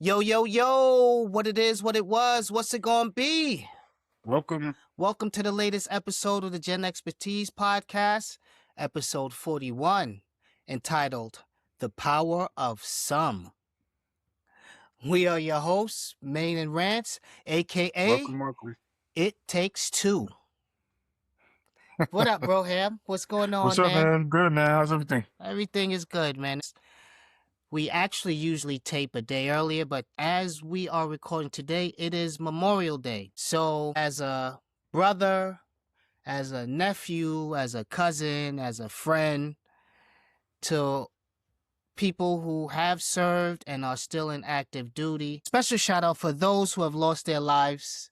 Yo, yo, yo, what it is, what it was, what's it gonna be? Welcome. Welcome to the latest episode of the Gen Expertise podcast, episode 41, entitled The Power of Some. We are your hosts, Main and Rants, aka Welcome. It Takes Two. What up, bro, Ham? What's going What's on, up, man? man? Good, man. How's everything? Everything is good, man. We actually usually tape a day earlier, but as we are recording today, it is Memorial Day. So, as a brother, as a nephew, as a cousin, as a friend, to people who have served and are still in active duty, special shout out for those who have lost their lives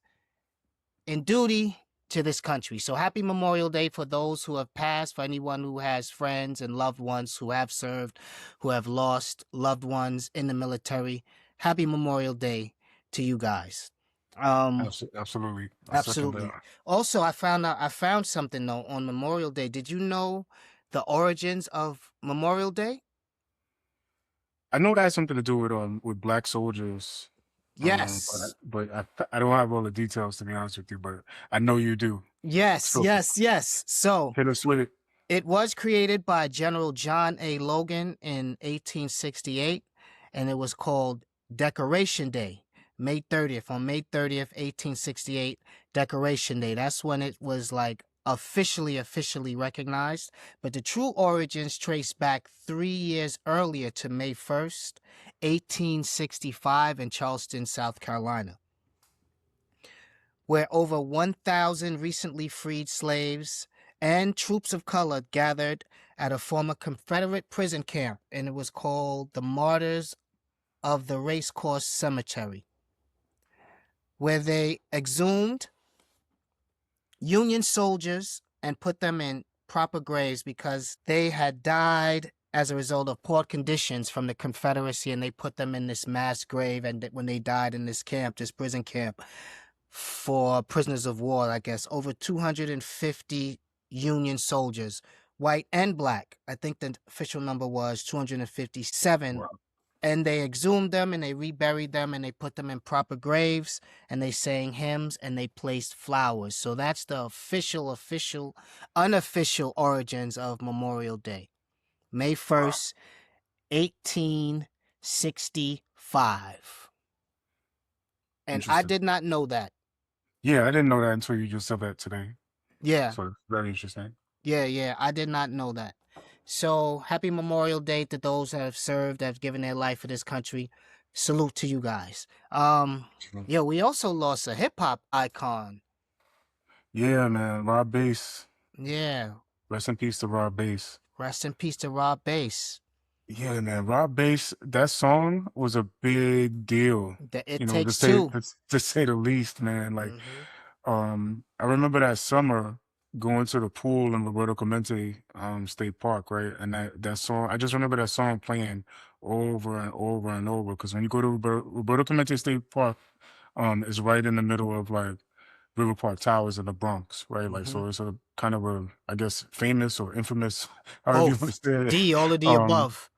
in duty to this country. So happy Memorial Day for those who have passed, for anyone who has friends and loved ones who have served, who have lost loved ones in the military. Happy Memorial Day to you guys. Absolutely. I second that. Absolutely. Also, I found something though on Memorial Day. Did you know the origins of Memorial Day? I know that has something to do with black soldiers. Yes. But I don't have all the details, to be honest with you. But I know you do. Yes, So yes, yes. So hit us with it. it was created by General John A. Logan in 1868, and it was called Decoration Day, May 30th. On May 30th, 1868, Decoration Day. That's when it was like officially recognized. But the true origins trace back 3 years earlier to May 1st, 1865 in Charleston, South Carolina, where over 1,000 recently freed slaves and troops of color gathered at a former Confederate prison camp, and it was called the Martyrs of the Racecourse Cemetery, where they exhumed Union soldiers and put them in proper graves because they had died as a result of poor conditions from the Confederacy, and they put them in this mass grave. And when they died in this camp, this prison camp for prisoners of war, I guess, over 250 Union soldiers, white and black. I think the official number was 257. Wow. And they exhumed them and they reburied them and they put them in proper graves and they sang hymns and they placed flowers. So that's the unofficial origins of Memorial Day. May 1st, 1865. And I Interesting. did not know that. Yeah, I didn't know that until you just said that today. Yeah. So it's very interesting. Yeah, I did not know that. So happy Memorial Day to those that have served, that have given their life for this country. Salute to you guys. Mhm. We also lost a hip hop icon. Yeah, man. Rob Bass. Yeah, Rest in peace to Rob Bass. rest in peace to Rob Bass. Yeah, man. Rob Bass, that song was a big deal. It You know, takes two. to say the least, man. Like, Mm-hmm. I remember that summer going to the pool in Roberto Clemente State Park, right? And that song, I just remember that song playing over and over and over. Because when you go to Roberto Clemente State Park, it's right in the middle of like River Park Towers in the Bronx, right? Like, Mm-hmm. so it's a kind of a, I guess, famous or infamous, however you want Both. to say it. D, all of the Um, above.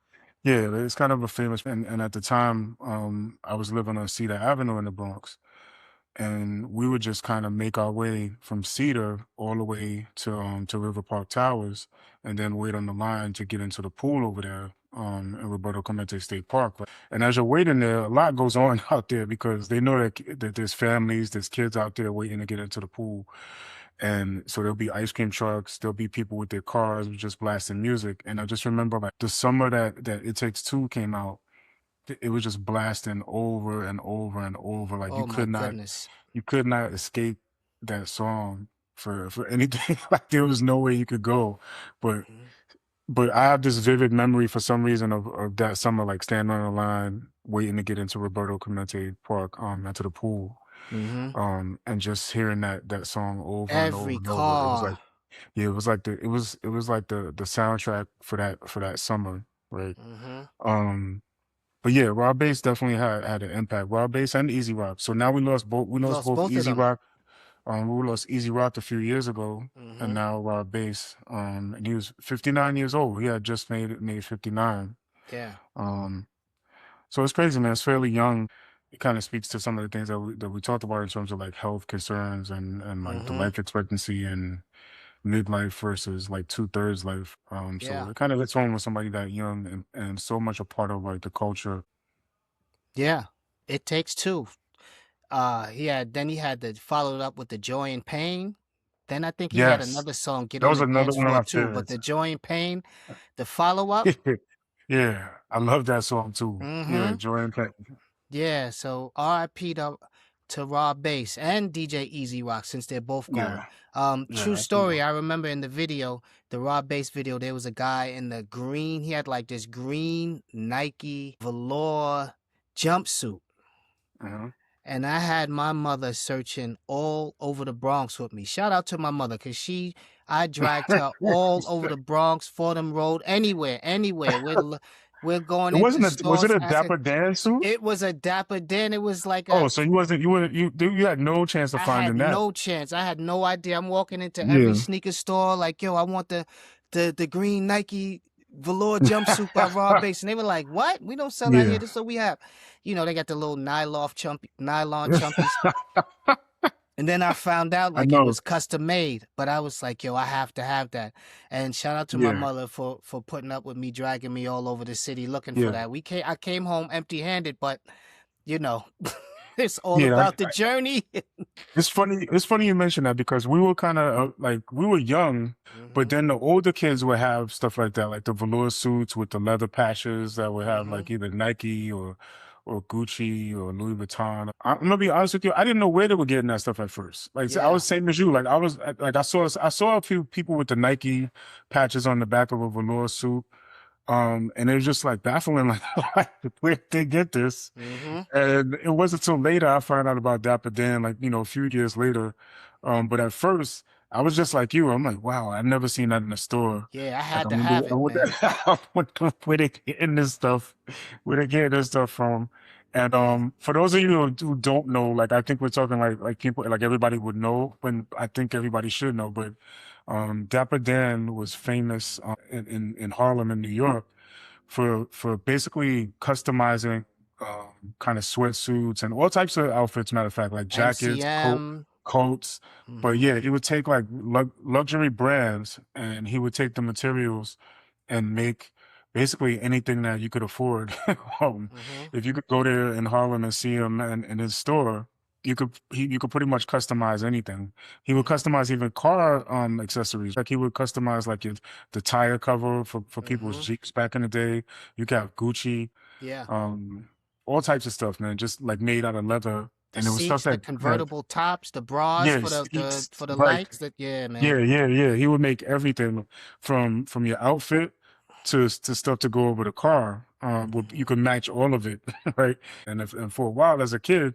yeah, it's kind of a famous, and at the time, I was living on Cedar Avenue in the Bronx, and we would just kind of make our way from Cedar all the way to River Park Towers, and then wait on the line to get into the pool over there, in Roberto Clemente State Park. And as you're waiting there, a lot goes on out there because they know that there's families, there's kids out there waiting to get into the pool. And so there'll be ice cream trucks, there'll be people with their cars just blasting music. And I just remember like the summer that It Takes Two came out, it was just blasting over and over and over. Like Oh my goodness. you could not escape that song for anything. Like there was no way you could go. But Mm-hmm. but I have this vivid memory for some reason of that summer, like standing on the line waiting to get into Roberto Clemente Park, into the pool. Mm-hmm. And just hearing that song over and over Every and over. It was like, car. yeah, it was like the soundtrack for that summer, right? Mm-hmm. Um, but yeah, Rob Bass definitely had an impact. Rob Bass and Easy Rock. So now we You lost lost both both of Easy them. Rock. We lost Easy Rock a few years ago, Mm-hmm. and now Rob Bass. And he was 59 years old. He had just made 59. Yeah. Um, So it's crazy, man. It's fairly young. It kind of speaks to some of the things that we talked about in terms of like health concerns and like the Mm-hmm. life expectancy and midlife versus like two-thirds life. So Yeah. it kind of hits home with somebody that young and so much a part of like the culture. Yeah. It takes two. He had to follow it up with the Joy and Pain. Then I think he had Yes, another song, Get that on was the another Dance one of Floor my too. But favorites. the Joy and Pain, the follow up. Yeah, I love that song too. Yeah, Mm-hmm. Joy and Pain. Yeah, so RIP to Rob Bass and DJ Easy Rock since they're both gone. Yeah, True yeah, story, absolutely. I remember in the video, the Rob Bass video, there was a guy in the green, he had like this green Nike velour jumpsuit. Uh-huh. And I had my mother searching all over the Bronx with me. Shout out to my mother, cause I dragged her all over the Bronx, Fordham Road, anywhere. We're going into Was it stores a asking. Dapper Dan suit? It was a Dapper Dan. It was like Oh, a. so you wasn't you wouldn't you had no chance of I had finding that. no chance. I had no idea. I'm walking into every Yeah. sneaker store like, yo, I want the green Nike velour jumpsuit by Rob Bass, and they were like, "What? We don't sell that here. Yeah. This is what we have." They got the little nylon chumpies. And then I found out I like it know. was custom made, but I was like, yo, I have to have that. And shout out to my Yeah. mother for putting up with me, dragging me all over the city looking for Yeah. that. I came home empty-handed, but you know, it's all Yeah. about the journey. It's funny you mention that because we were kind of like we were young, but Mhm. then the older kids would have stuff like that, like the velour suits with the leather patches that would have Mhm. like either Nike or Gucci or Louis Vuitton. I'm gonna be honest with you, I didn't know where they were getting that stuff at first. Like so I Yeah. was same as you. Like I was like I saw a few people with the Nike patches on the back of a velour suit. And it was just like baffling, like where did they get this? Mhm. And it wasn't until later I found out about Dapper Dan, like, a few years later. But at first, I was just like you. I'm like, wow, I've never seen that in the store. Yeah, I Like, had to have I it, wonder, man. where they getting this stuff, where they getting this stuff from. And Yeah. for those of you who don't know, like I think we're talking like people like everybody would know, when I think everybody should know, but Dapper Dan was famous in Harlem in New York for basically customizing kind of sweatsuits and all types of outfits. Matter of fact, like jackets, MCM. coats. But Mhm. yeah, he would take like luxury brands and he would take the materials and make basically anything that you could afford. um, Mhm. if you could go there in Harlem and see him in his store, you could pretty much customize anything. He would Mhm. customize even car accessories. Like he would customize like the tire cover for people's Mhm. Jeeps back in the day. You got Gucci, Yeah. um, all types of stuff, man, just like made out of leather. The And it was stuff seats, the that convertible tops, the bras for yes, the for the right. lights. That yeah, Yeah, man. yeah, yeah. He would make everything from your outfit to stuff to go over the car. You Mhm. could match all of it, right? And for a while as a kid,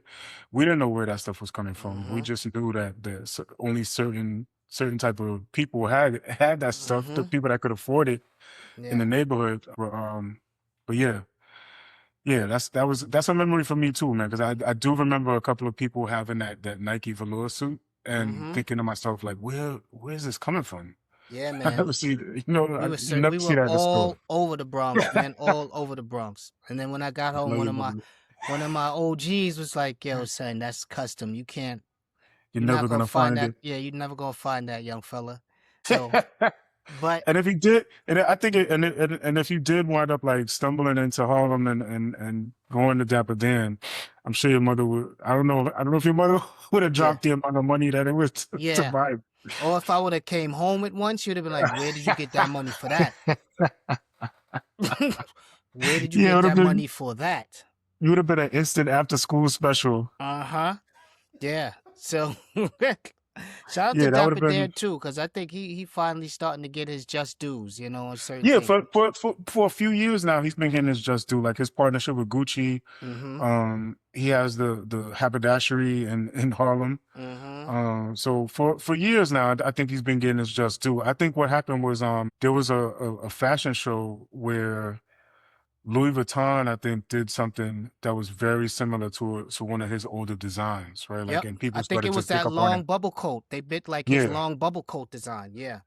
we didn't know where that stuff was coming from. We Mhm. just knew that only certain type of people had that stuff. The Mhm. people that could afford it in the Yeah. neighborhood. But yeah, yeah, that's a memory for me too, man. Because I do remember a couple of people having that Nike velour suit and Mhm. thinking to myself like, where's this coming from? Yeah, I man. never see, you We never see were that in the store. all over the Bronx, man, all over the Bronx. And then when I got home, Unbelievable. one of my OGs was like, "Yo, son, that's custom. You're You're not never gonna gonna find find that. it. Yeah, you're never gonna find that, young fella." So, but And if he did, and I think, and if you did wind up like stumbling into Harlem and going to Dapper Dan, I'm sure your mother would. I don't know if your mother would have yeah, dropped the amount of money that it was to yeah. buy. Or if I would have came home at once, you'd have been like, "Where did you get that money for that? Where did you Yeah, it get would have that been. money for that?" You would have been an instant after school special. Uh huh. Yeah. So, shout out to Yeah, that would have Dapper Dan been. too, because I think he finally starting to get his just dues, on certain Yeah, things. for a few years now, he's been getting his just due. Like his partnership with Gucci. Mm-hmm. He has the haberdashery in Harlem. Mm-hmm. So for years now, I think he's been getting his just due. I think what happened was there was a fashion show where Louis Vuitton, I think, did something that was very similar to one of his older designs, right? Like, Yep. and I people think it started to was pick that up on it. long bubble coat. They bit like his Yeah, long bubble coat design. Yeah.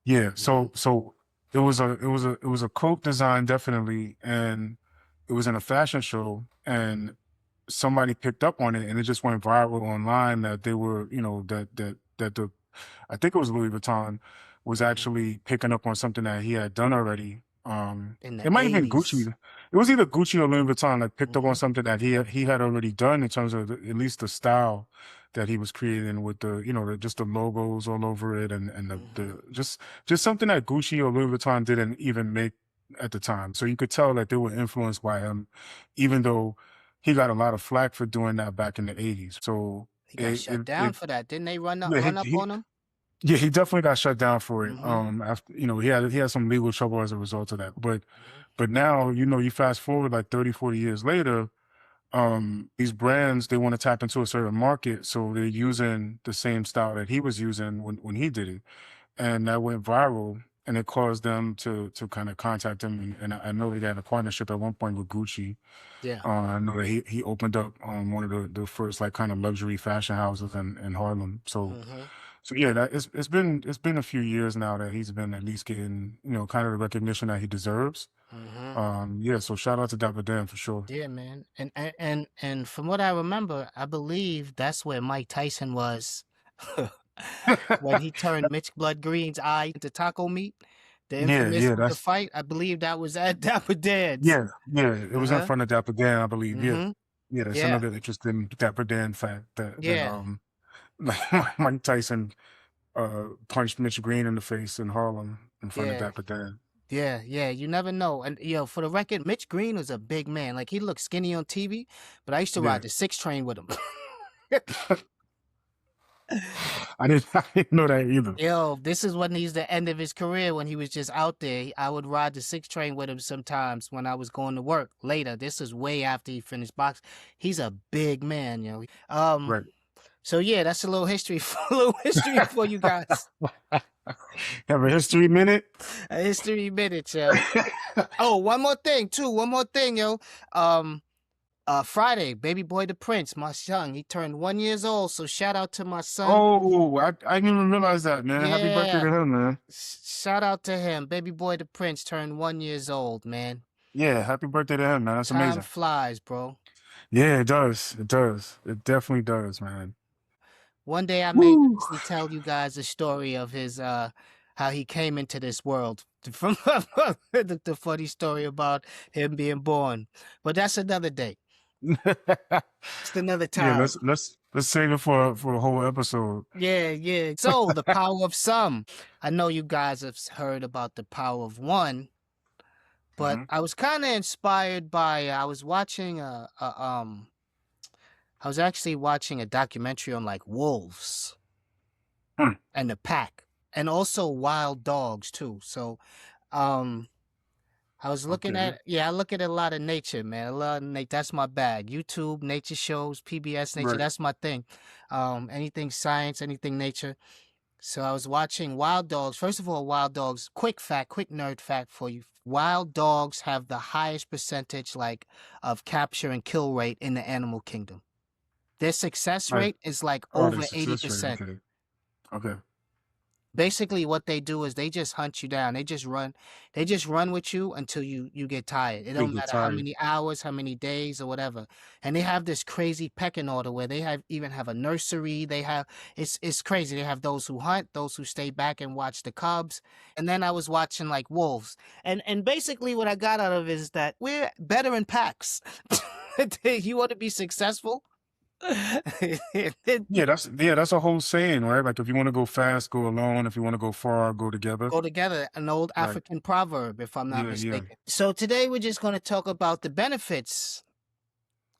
yeah. Mm-hmm. So it was a coat design definitely, and it was in a fashion show, and somebody picked up on it, and it just went viral online that they were, that the I think it was Louis Vuitton was Mhm. actually picking up on something that he had done already. In the It might have been 80s. Gucci. It was either Gucci or Louis Vuitton that picked up on Mhm. something that he had already done in terms of at least the style that he was creating with the, just the logos all over it, and Mhm. just something that Gucci or Louis Vuitton didn't even make at the time. So you could tell that they were influenced by him, even though he got a lot of flack for doing that back in the 80s. So He got it shut it, down it for that. Didn't they yeah, run up on him? yeah, he definitely got shut down for it. Mhm. After, he had some legal trouble as a result of that. But Mhm. now, you fast forward like 30, 40 years later, these brands, they want to tap into a certain market, so they're using the same style that he was using when he did it, and that went viral, and it caused them to kind of contact him. And I know they had a partnership at one point with Gucci. Yeah. I know that he opened up one of the first like kind of luxury fashion houses in Harlem. Mhm. So yeah, that it's been a few years now that he's been at least getting, kind of the recognition that he deserves. Mhm. Yeah, so shout out to Dapper Dan for sure. Yeah, man. And from what I remember, I believe that's where Mike Tyson was when he turned Mitch Blood Green's eye into taco meat. The Yeah, infamous yeah, with the that's fight. I believe that was at Dapper Dan's. yeah, yeah. It was in Uh-huh. front of Dapper Dan, I believe. Yeah, Mhm. yeah. That's Yeah. another interesting Dapper Dan fact that Yeah. Mike Tyson punched Mitch Green in the face in Harlem in front of Yeah. Dapper Dan. Yeah, yeah, you never know. And for the record, Mitch Green was a big man. Like he looked skinny on TV, but I used to Yeah, ride the 6 train with him. I didn't know that either. Yo, this is when he's the end of his career when he was just out there. I would ride the 6 train with him sometimes when I was going to work later. This is way after he finished box. He's a big man, Right. So yeah, that's a little history a little history for you guys. Have a history minute. A history minute, yo. Oh, one more thing, too. One more thing, yo. Um Friday, baby boy the Prince, my son, he turned 1 years old. So shout out to my son. Oh, I didn't even realize that, man. Happy birthday Yeah. to him, man. Shout out to him. Baby boy the Prince turned 1 years old, man. Yeah, happy birthday to him, man. That's Time amazing. flies, bro. Yeah, it does. It does. It definitely does, man. One day I may Woo. actually tell you guys the story of his how he came into this world. From the funny story about him being born. But that's another day. It's another Yeah, time. let's save it for a whole episode. Yeah, yeah. So the power of some. I know you guys have heard about the power of one, but Hmm. I was kind of inspired by I was actually watching a documentary on like wolves Hmm. and the pack and also wild dogs too. So um I was looking Okay. at I look at a lot of nature, man. A lot of that's my bag. YouTube, nature shows, PBS nature, Right. that's my thing. Anything science, anything nature. So I was watching wild dogs. First of all, wild dogs, quick fact, quick nerd fact for you. Wild dogs have the highest percentage like of capture and kill rate in the animal kingdom. Their success Right. rate is like Oh, the over success rate. 80%. Okay. Okay. Basically what they do is they just hunt you down. They just run with you until you get tired. It They don't get matter how tired. many hours, how many days or whatever. And they have this crazy pecking order where they even have a nursery. They have it's crazy. They have those who hunt, those who stay back and watch the cubs. And then I was watching like wolves. And basically what I got out of it is that we're better in packs. You want to be successful? Yeah, that's a whole saying, right? Like if you want to go fast, go alone. If you want to go far, go together. Go together, an old Right. African proverb, if I'm not Yeah, yeah. mistaken. So today we're just going to talk about the benefits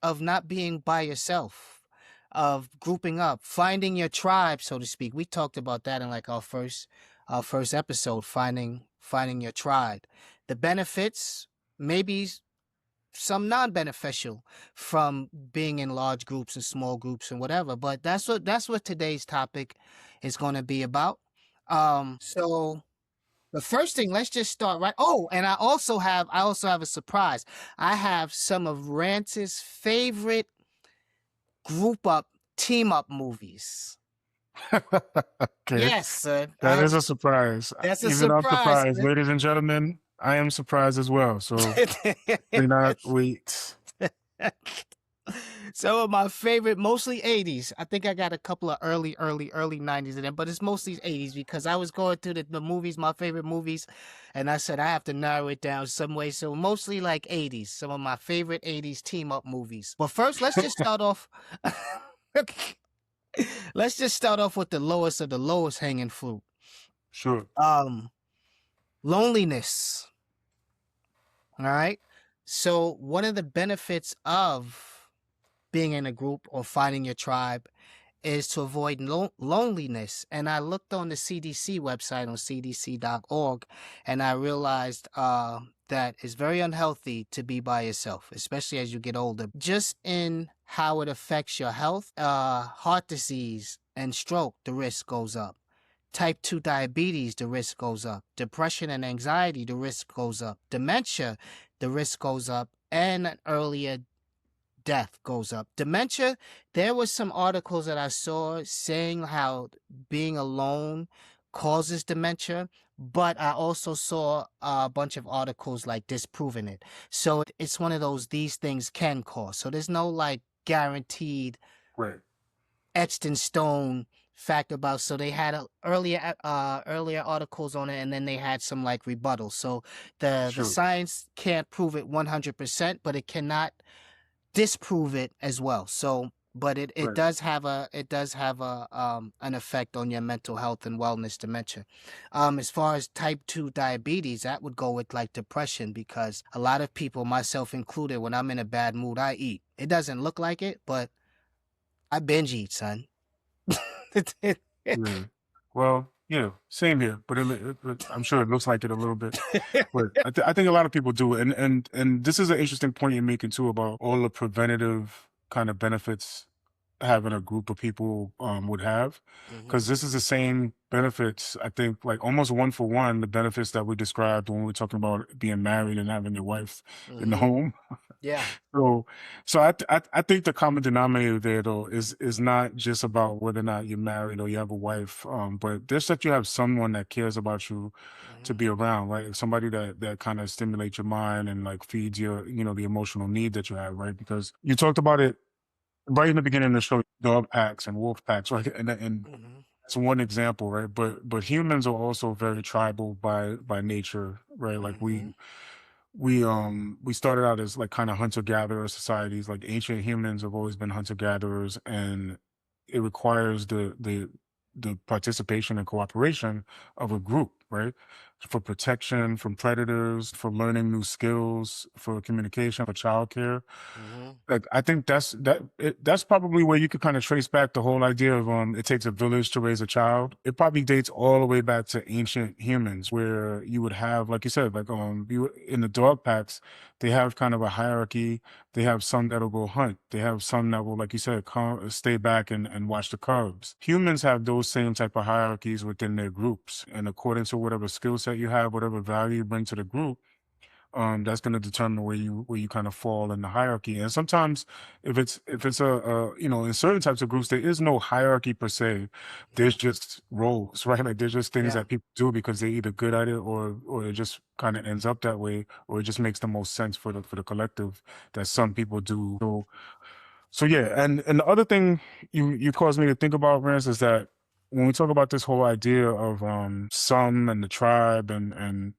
of not being by yourself, of grouping up, finding your tribe, so to speak. We talked about that in like our first episode, finding your tribe. The benefits, maybe some non-beneficial from being in large groups and small groups and whatever, but that's what today's topic is going to be about. So the first thing, let's just start right. Oh, and I also have a surprise. I have some of Rance's favorite group up, team up movies. Okay. Yes, sir. That is a surprise. That's a Even I'm surprise, surprised, sir. ladies and gentlemen. I am surprised as well. So we not wait. Some of my favorite, mostly 80s. I think I got a couple of early 90s in there, but it's mostly 80s because I was going through the movies, my favorite movies, and I said I have to narrow it down some way. So mostly like 80s, some of my favorite 80s team up movies. But first, let's just start off. Let's just start off with the lowest of the lowest hanging fruit. Sure. Um, Loneliness. All right. So one of the benefits of being in a group or finding your tribe is to avoid loneliness. And I looked on the CDC website on cdc.org, and I realized that it's very unhealthy to be by yourself, especially as you get older. Just in how it affects your health, heart disease and stroke, the risk goes up. Type 2 diabetes, the risk goes up. Depression and anxiety, the risk goes up. Dementia, the risk goes up. And an earlier death goes up. Dementia, there was some articles that I saw saying how being alone causes dementia, but I also saw a bunch of articles like disproving it. So it's one of those, these things can cause. So there's no like guaranteed Right. etched in stone fact about. So they had earlier articles on it, and then they had some like rebuttals. So the Sure. science can't prove it 100%, but it cannot disprove it as well. So but it Right. does have a an effect on your mental health and wellness, dementia. As far as type 2 diabetes, that would go with like depression, because a lot of people, myself included, when I'm in a bad mood, I eat. It doesn't look like it, but I binge eat, son. Yeah. Well, yeah, same here, but I'm sure it looks like it a little bit. But I think a lot of people do, and this is an interesting point you're making too about all the preventative kind of benefits having a group of people would have, Mhm, because this is the same benefits, I think, like almost one for one, the benefits that we described when we were talking about being married and having your wife in the mhm. home. Yeah. So, so I think the common denominator there though is not just about whether or not you're married or you have a wife, but just that you have someone that cares about you to Mhm, be around, right? Somebody that kind of stimulates your mind and like feeds your, the emotional need that you have, right? Because you talked about it right in the beginning of the show, dog packs and wolf packs, right? And mhm, that's one example, right? But humans are also very tribal by nature, right? Like mhm, we started out as like kind of hunter gatherer societies. Like ancient humans have always been hunter gatherers, and it requires the participation and cooperation of a group, right? For protection from predators, for learning new skills, for communication, for childcare. mhm. Like I think that's probably where you could kind of trace back the whole idea of it takes a village to raise a child. It probably dates all the way back to ancient humans, where you would have, like you said, like you in the dog packs, they have kind of a hierarchy. They have some that'll go hunt. They have some that will, like you said, stay back and watch the cubs. Humans have those same type of hierarchies within their groups, and according to whatever skill set you have, whatever value you bring to the group, that's going to determine where you kind of fall in the hierarchy. And sometimes if it's in certain types of groups there is no hierarchy per se. There's just roles, right? Like there's just things Yeah. that people do because they're either good at it, or it just kind of ends up that way, or it just makes the most sense for the collective that some people do. So yeah, and the other thing you caused me to think about, Rance, is that when we talk about this whole idea of some and the tribe, and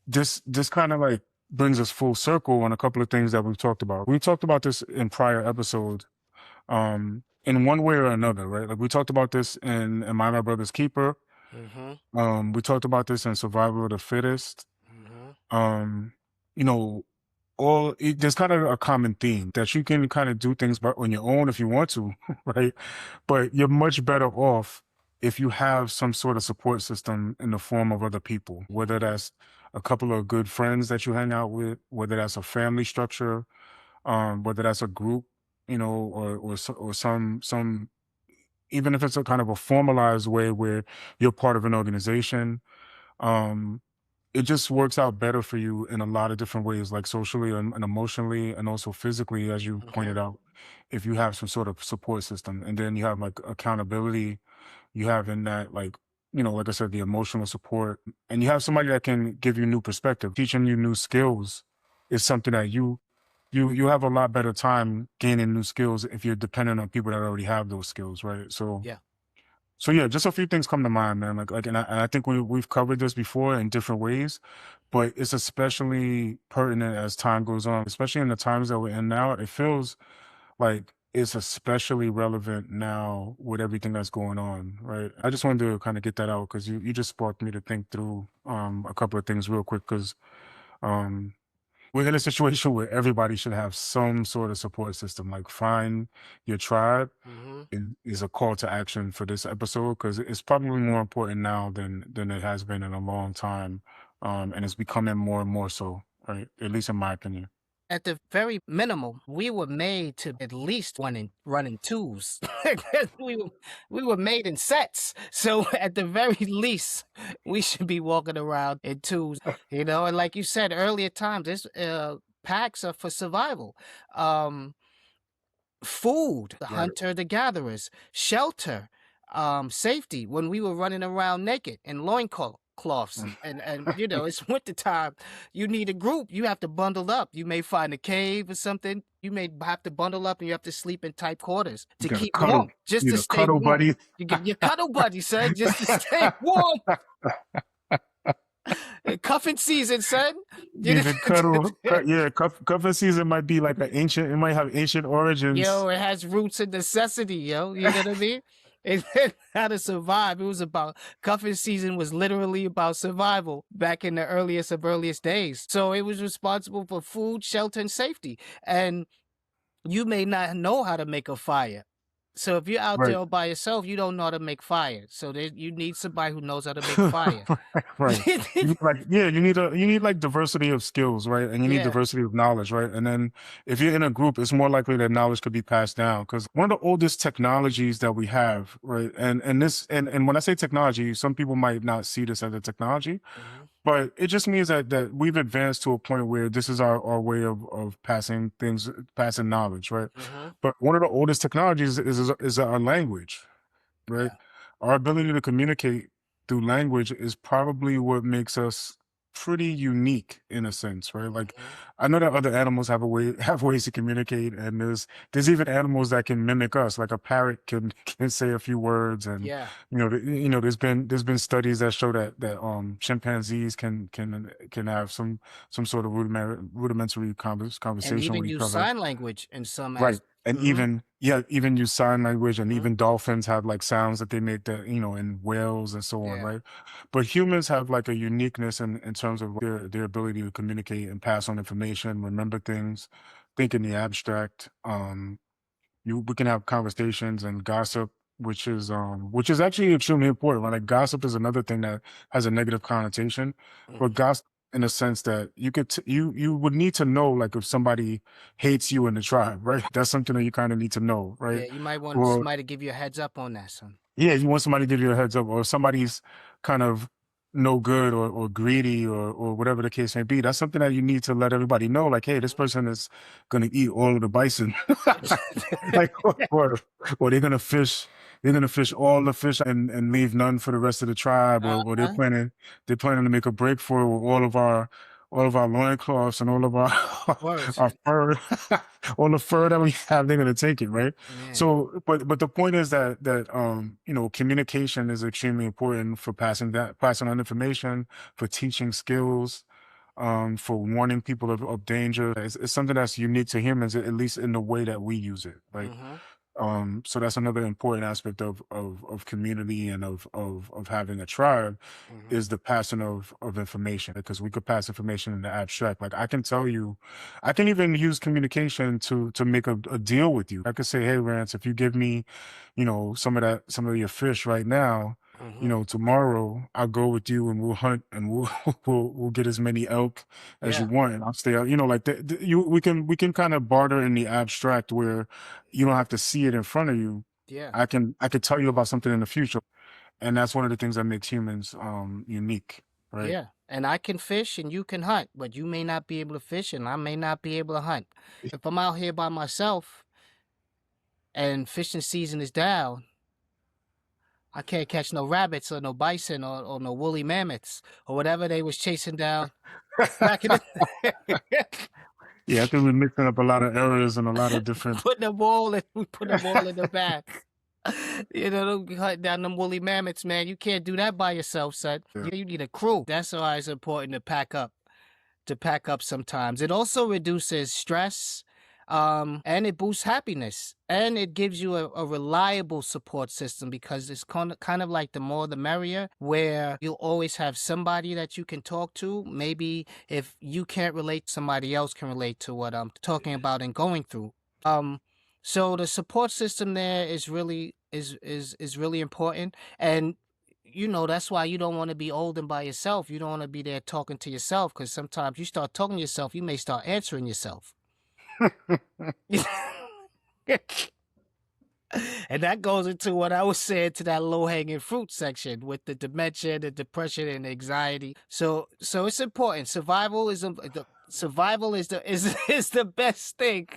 this kind of like brings us full circle on a couple of things that we've talked about. We talked about this in prior episodes, in one way or another, right? Like we talked about this in Am I My Brother's Keeper? Mhm, We talked about this in Survival of the Fittest. mhm, Um, you know, there's kind of a common theme that you can kind of do things on your own if you want to, right? But you're much better off if you have some sort of support system in the form of other people, whether mhm, that's a couple of good friends that you hang out with, whether that's a family structure, whether that's a group, or some, even if it's a kind of a formalized way where you're part of an organization. um, it just works out better for you in a lot of different ways, like socially and emotionally, and also physically, as you mhm, pointed out, if you have some sort of support system. And then you have like accountability, you have in that like like I said, the emotional support, and you have somebody that can give you new perspective, teaching you new skills is something that you have a lot better time gaining new skills if you're dependent on people that already have those skills, right? So Yeah. yeah, just a few things come to mind, man. And I think we've covered this before in different ways, but it's especially pertinent as time goes on, especially in the times that we're in now. It feels like it's especially relevant now with everything that's going on, right? I just wanted to kind of get that out because you just sparked me to think through a couple of things real quick because um we're in a situation where everybody should have some sort of support system. Like find your tribe Hmm. is a call to action for this episode because it's probably more important now than it has been in a long time. And it's becoming more and more so, right? At least in my opinion. At the very minimum, we were made to at least run in twos. we were we were made in sets. So at the very least, we should be walking around in twos. And like you said earlier times, this packs are for survival. Um Food, the Right. hunter, the gatherers, shelter, safety when we were running around naked in cloths. And it's wintertime. You need a group. You have to bundle up. You may find a cave or something. You may have to bundle up and you have to sleep in tight quarters You to got a keep cuddle. warm, just You to need a stay cuddle warm. buddy. You get your cuddle buddy, son, just to stay warm. Cuffing season, son. You know, Even yeah, cuffing season might be like it might have ancient origins. Yo, it has roots in necessity, yo. You know what I mean? And how to survive. It was about cuffing season was literally about survival back in the earliest of earliest days. So it was responsible for food, shelter, and safety. And you may not know how to make a fire. So if you're out Right. there all by yourself, you don't know how to make fire. So you need somebody who knows how to make fire. Right. You need like yeah, you need like diversity of skills, right? And you need Yeah. diversity of knowledge, right? And then if you're in a group, it's more likely that knowledge could be passed down. Because one of the oldest technologies that we have, right? And when I say technology, some people might not see this as a technology, Hmm. but it just means that we've advanced to a point where this is our way of passing knowledge, right? Hmm. But one of the oldest technologies is our language, right? Yeah. Our ability to communicate through language is probably what makes us pretty unique in a sense, right? Like Hmm. I know that other animals have ways to communicate, and there's even animals that can mimic us. Like a parrot can say a few words, and Yeah. there's been studies that show that chimpanzees can have some sort of rudimentary And conversation even with each use other. sign language in some Right. as. And Hmm. even use sign language, and Hmm. even dolphins have like sounds that they make in whales and so on, Yeah. right? But humans have like a uniqueness in terms of their ability to communicate and pass on information, remember things, think in the abstract. We can have conversations and gossip, which is actually extremely important. Like gossip is another thing that has a negative connotation, but Hmm. gossip in a sense that you would need to know, like if somebody hates you in the tribe, right? That's something that you kind of need to know, right? Yeah, you might want Or somebody to give you a heads up on that, son. yeah, you want somebody to give you a heads up, or if somebody's kind of no good or greedy or whatever the case may be. That's something that you need to let everybody know. Like, hey, this person is going to eat all of the bison, like, or they're going to fish. They're going to fish all the fish and leave none for the rest of the tribe, or Uh-huh. they're planning to make a break for all of our loincloths and all of our Words. our fur, all the fur that we have. They're going to take it, right? Yeah. So, but the point is that communication is extremely important for passing on information, for teaching skills, for warning people of danger. It's something that's unique to humans, at least in the way that we use it, right? Mm-hmm. So that's another important aspect of community and of having a tribe Mm-hmm. is the passing of information, because we could pass information in the abstract. Like I can tell you, I can even use communication to make a deal with you. I could say, hey, Rance, if you give me, some of your fish right now, Mm-hmm. tomorrow I'll go with you and we'll hunt and we'll we'll get as many elk as you Yeah. want, and I'll stay out. Like we can kind of barter in the abstract where you don't have to see it in front of you. Yeah. I could tell you about something in the future, and that's one of the things that makes humans unique, right? Yeah. And I can fish and you can hunt, but you may not be able to fish and I may not be able to hunt. If I'm out here by myself and fishing season is down, I can't catch no rabbits or no bison or no woolly mammoths or whatever they was chasing down back in the Yeah, I think we're mixing up a lot of errors and a lot of different. we put them all in the bag. You know, cut down them woolly mammoths, man. You can't do that by yourself, son. Yeah. You need a crew. That's why it's important to pack up sometimes. It also reduces stress, and it boosts happiness, and it gives you a reliable support system because it's kind of like the more the merrier, where you'll always have somebody that you can talk to. Maybe if you can't relate, somebody else can relate to what I'm talking about and going through. Um, so the support system there is really is really important, and you know that's why you don't want to be old and by yourself. You don't want to be there talking to yourself because sometimes you start talking to yourself, you may start answering yourself. And that goes into what I was saying to that low hanging fruit section with the dementia, the depression, and anxiety. So it's important. Survival is the is the best thing.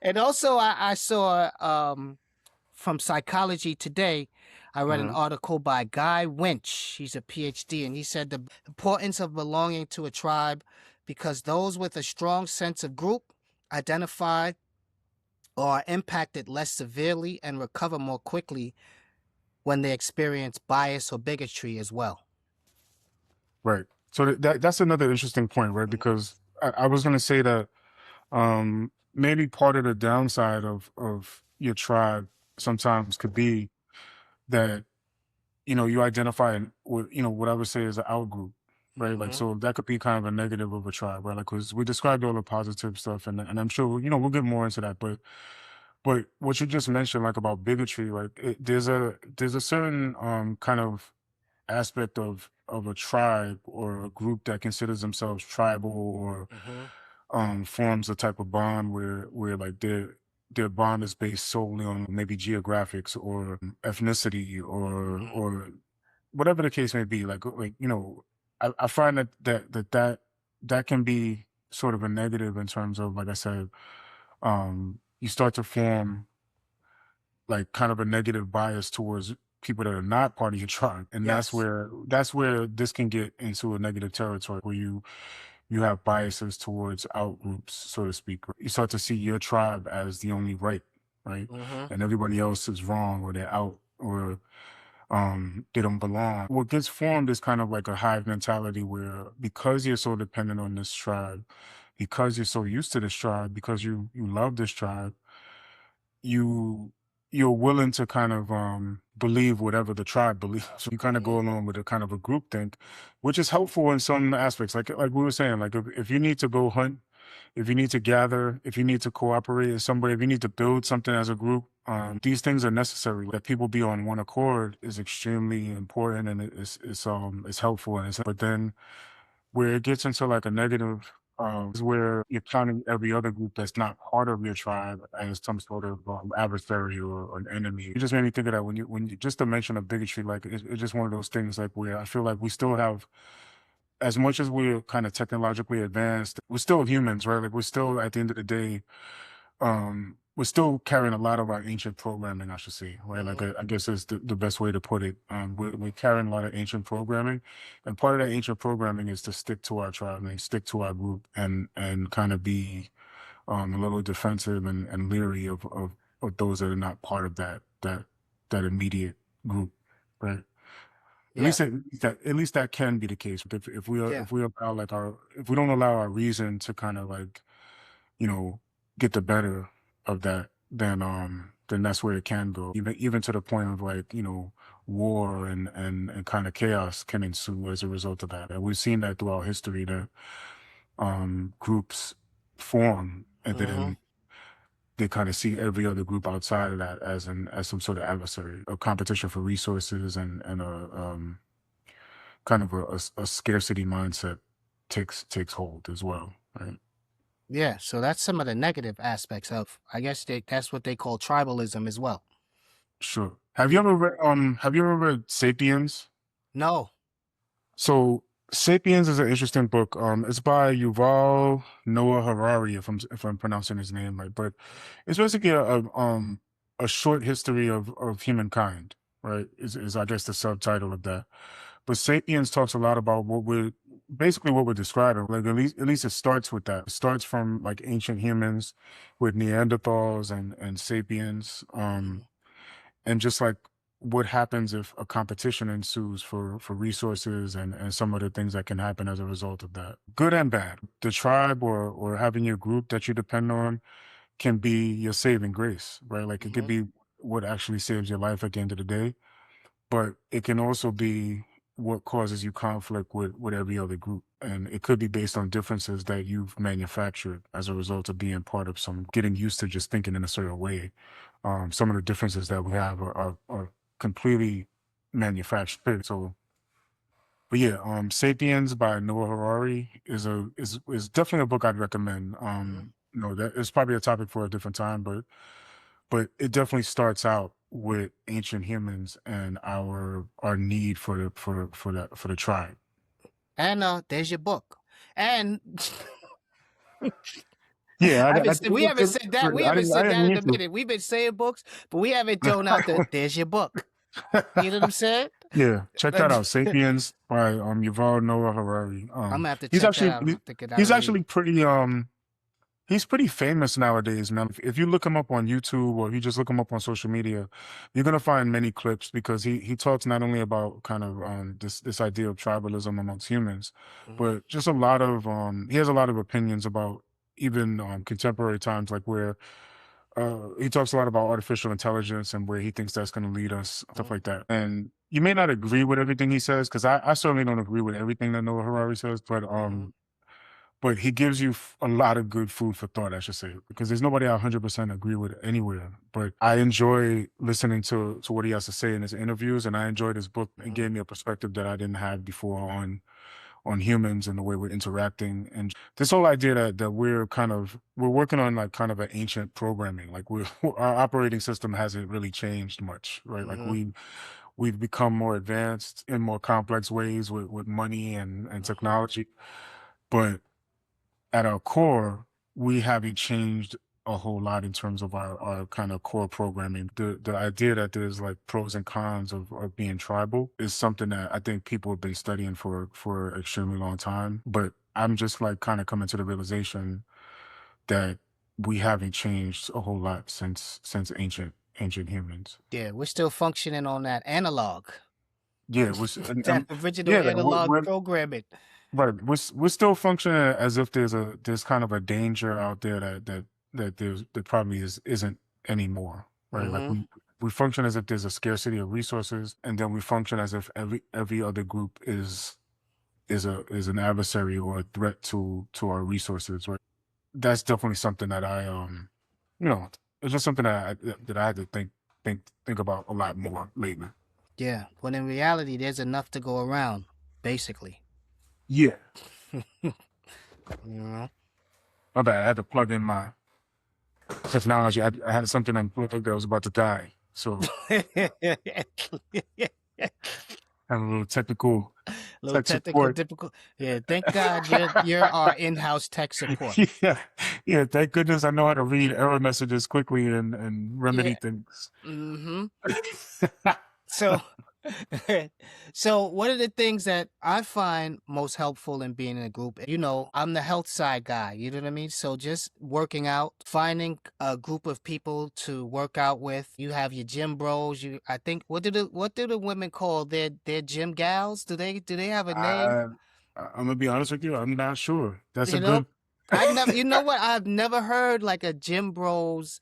And also, I saw from Psychology Today, I read an Uh-huh. article by Guy Winch. He's a PhD, and he said the importance of belonging to a tribe because those with a strong sense of group identify or are impacted less severely and recover more quickly when they experience bias or bigotry as well. Right. So that's another interesting point, right? Because I was going to say that maybe part of the downside of your tribe sometimes could be that you identify with what I would say is an out group, right? Like Mm-hmm. so that could be kind of a negative of a tribe, right? Like because we described all the positive stuff, and I'm sure we'll get more into that, but what you just mentioned, like about bigotry, like there's a certain kind of aspect of a tribe or a group that considers themselves tribal or Mm-hmm. forms a type of bond where like their bond is based solely on maybe geographics or ethnicity or whatever the case may be. Like I find that can be sort of a negative in terms of, like I said, you start to form like kind of a negative bias towards people that are not part of your tribe, and that's Yes. where this can get into a negative territory where you have biases towards out groups, so to speak. You start to see your tribe as the only right, Mm-hmm. and everybody else is wrong or they're out or they don't belong. What gets formed is kind of like a hive mentality where because you're so dependent on this tribe, because you're so used to this tribe, because you love this tribe, you you're willing to kind of believe whatever the tribe believes. So you kind of go along with a kind of a group think, which is helpful in some aspects. Like we were saying, like if you need to go hunt, if you need to gather, if you need to cooperate with somebody, if you need to build something as a group, these things are necessary. That people be on one accord is extremely important, and it's helpful. But then where it gets into like a negative is where you're counting every other group that's not part of your tribe as some sort of adversary or an enemy. You just made me think of that when you just to mention of bigotry, like it's just one of those things like where I feel like we still have, as much as we're kind of technologically advanced, we're still humans, right? Like we're still at the end of the day, we're still carrying a lot of our ancient programming, I should say, right? Like Mm-hmm. I guess is the best way to put it. We're carrying a lot of ancient programming, and part of that ancient programming is to stick to our tribe and stick to our group, and kind of be a little defensive and leery of those that are not part of that immediate group, right? At Yeah. least at least that can be the case. Yeah. If we allow if we don't allow our reason to kind of like you know, get the better of that, then that's where it can go. Even to the point of like, war and kind of chaos can ensue as a result of that. And we've seen that throughout history that groups form and Mm-hmm. then they kind of see every other group outside of that as some sort of adversary, a competition for resources and a kind of a scarcity mindset takes hold as well, right? Yeah. So that's some of the negative aspects of, I guess that's what they call tribalism as well. Sure. Have you ever read Sapiens? No. So Sapiens is an interesting book. It's by Yuval Noah Harari, if I'm pronouncing his name right. But it's basically a short history of humankind. right? Is I guess the subtitle of that. But Sapiens talks a lot about what we're basically what we're describing. Like at least it starts with that. It starts from like ancient humans with Neanderthals and Sapiens. Mhm. And just like what happens if a competition ensues for resources and some of the things that can happen as a result of that, good and bad. The tribe or having your group that you depend on can be your saving grace, right? Like it could Mhm. be what actually saves your life at the end of the day, but it can also be what causes you conflict with every other group, and it could be based on differences that you've manufactured as a result of being part of some getting used to just thinking in a certain way. Some of the differences that we have are completely manufactured. So but yeah, Sapiens by Noah Harari is definitely a book I'd recommend. Mhm. That is probably a topic for a different time, but it definitely starts out with ancient humans and our need for the tribe. And there's your book. And Yeah, we haven't said that. We haven't I said didn't that in mean a minute. We've been saying books, but we haven't thrown out the to. there's your book. You know what I'm saying? Yeah, check that I'm out. Sapiens by Yuval Noah Harari. gonna have to He's check that actually out. I'm thinking I he's don't read it. actually pretty he's pretty famous nowadays, man. If you look him up on YouTube or you just look him up on social media, you're gonna find many clips because he talks not only about kind of this idea of tribalism amongst humans, Mhm. but just a lot of he has a lot of opinions about even contemporary times, like where he talks a lot about artificial intelligence and where he thinks that's going to lead us, stuff Mhm. like that. And you may not agree with everything he says, because I certainly don't agree with everything that Noah Harari says, Mhm. but he gives you a lot of good food for thought, I should say, because there's nobody I 100% agree with anywhere. But I enjoy listening to what he has to say in his interviews, and I enjoyed his book. It Mhm. gave me a perspective that I didn't have before on humans and the way we're interacting, and this whole idea that we're working on like kind of an ancient programming, like we're our operating system hasn't really changed much, right? Like Mhm. we've become more advanced in more complex ways with money and Mhm. technology, but at our core, we haven't changed a whole lot in terms of our kind of core programming. The idea that there's like pros and cons of being tribal is something that I think people have been studying for an extremely long time. But I'm just like kind of coming to the realization that we haven't changed a whole lot since ancient humans. Yeah, we're still functioning on that analog, Yeah, was and that original yeah, analog programming. right. We're still functioning as if there's kind of a danger out there that probably isn't anymore. Right. Like Mhm. we function as if there's a scarcity of resources, and then we function as if every other group is an adversary or a threat to our resources. Right. That's definitely something that you know, it's just something that I had to think about a lot more lately. Yeah, when in reality, there's enough to go around, basically. Yeah. You know? My bad. I had to plug in my technology. I had something unplugged that was about to die. So I have a little technical Little tech technical support. difficult. Yeah, thank God you're our in-house tech support. Yeah. Yeah. Thank goodness I know how to read error messages quickly and remedy Yeah. things. Mm-hmm. So, so one of the things that I find most helpful in being in a group, I'm the health side guy, you know what I mean? So just working out, finding a group of people to work out with. You have your gym bros. I think, what do the women call their gym gals? Do they have a name? I, I'm gonna be honest with you. I'm not sure. That's a You know, good. I've never, you know what? I've never heard like a gym bros,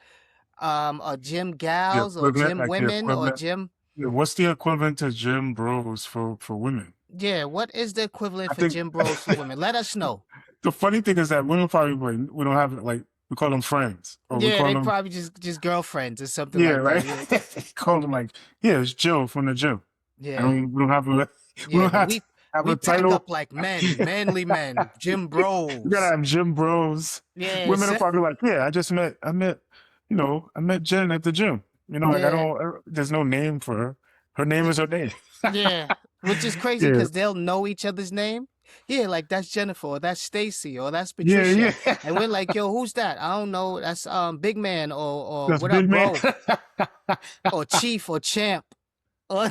or gym The gals, or equivalent, gym like the women, or equivalent. gym. Yeah, what's the equivalent to gym bros for women? Yeah, what is the equivalent I for think gym bros for women? Let us know. the funny thing is that women probably like, we don't have like we call them friends or we Yeah, call they them. probably just girlfriends or something Yeah, like that. right. Yeah, Call them like, yeah, it's Joe from the gym. I yeah, don't. We don't have a. We yeah. don't But have to we have we a pack title. up like men, manly men, gym We gotta bros. have gym bros. Yeah, Women are probably like, yeah, I met Jen at the gym. Like I yeah, don't. There's no name for her. Her name is her name. yeah. Which is crazy Yeah, because they'll know each other's name. Yeah, like that's Jennifer, or that's Stacy, or that's yeah, Patricia, yeah. and we're like, yo, who's that? I don't know. That's Big Man, or That's what up, big man. bro, or Chief, or Champ. On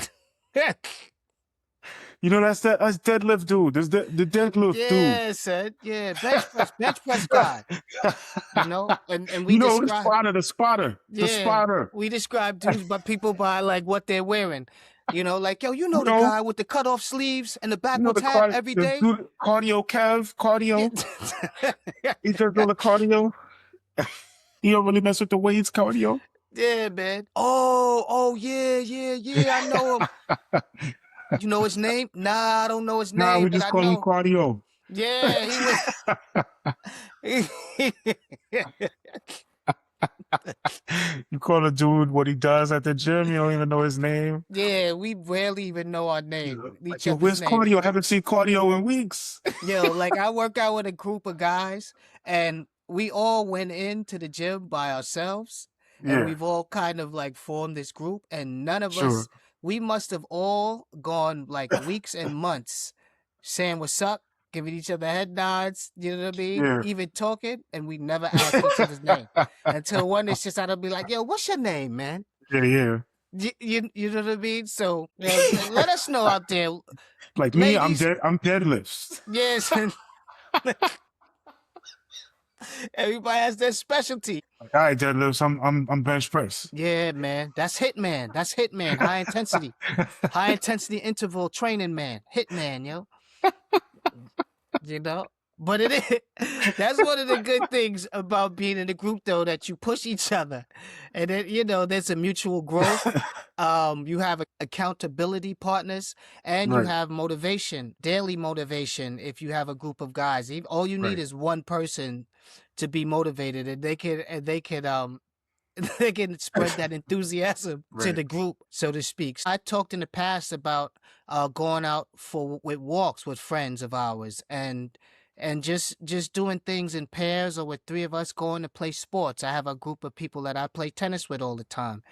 You know, that's deadlift dude. That's the deadlift dude. yeah, son. Yeah, bench press guy. You know, and we You know, describe the yeah, spotter. we describe dudes by people by like what they're wearing. You know, like yo, you You know the know, guy with the cut off sleeves and the you know backwards hat every the day. dude, cardio Kev, Yeah. cardio. He does all the cardio. He don't really mess with the weights, cardio. Yeah, man. Oh, yeah, yeah, yeah. I know him. You know his name? Nah, I don't know his Nah, name, we but just I call him know. cardio. Yeah, he was. You call a dude what he does at the gym, you don't even know his name. Yeah, we rarely even know our Yeah. name, Like, each yo, other's where's name. cardio? I haven't seen cardio in weeks. Yo, like I work out with a group of guys, and we all went into the gym by ourselves, and Yeah, we've all kind of like formed this group, and none of sure. us, we must have all gone like weeks and months saying what's up, giving each other head nods, you know what I mean? Yeah. Even talking, and we never asked each other's name until one is just out to be like, yo, what's your name, man? Yeah, yeah. You know what I mean? So let us know out there, Like me, ladies. I'm deadlifts. Yes, everybody has their specialty. Like, all right, deadlifts, I'm bench press. Yeah, man. That's Hitman. That's Hitman. High intensity. High intensity interval training man. Hitman, yo. You know? But it is that's one of the good things about being in a group though, that you push each other. And then, you know, there's a mutual growth. You have accountability partners and you Right, have motivation, daily motivation if you have a group of guys. All you need right, is one person to be motivated and they can they can spread that enthusiasm to right, the group, so to speak. I talked in the past about going out for with walks with friends of ours and just doing things in pairs or with three of us going to play sports. I have a group of people that I play tennis with all the time.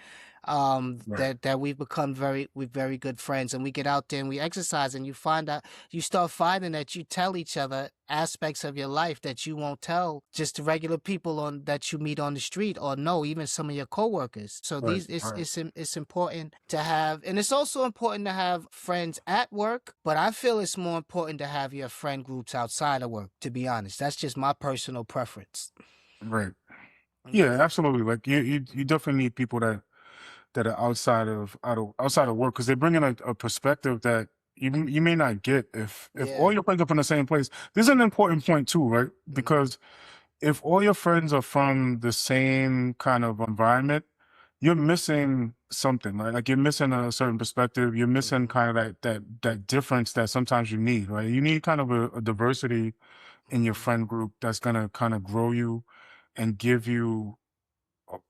right. That we've become we're very good friends and we get out there and we exercise and you start finding that you tell each other aspects of your life that you won't tell just the regular people on that you meet on the street or no even some of your coworkers. So Right, these right, it's important to have, and it's also important to have friends at work, but I feel it's more important to have your friend groups outside of work, to be honest. That's just my personal preference. right. Yeah, Yeah. absolutely. Like you definitely need people that are outside of work because they bring in a perspective that you may not get if all Yeah. your friends are from the same place. This is an important point too, right? Hmm. Because if all your friends are from the same kind of environment, you're missing something, right? Like you're missing a certain perspective. You're missing Hmm. kind of that difference that sometimes you need, right? You need kind of a diversity in your Hmm. friend group that's gonna kind of grow you and give you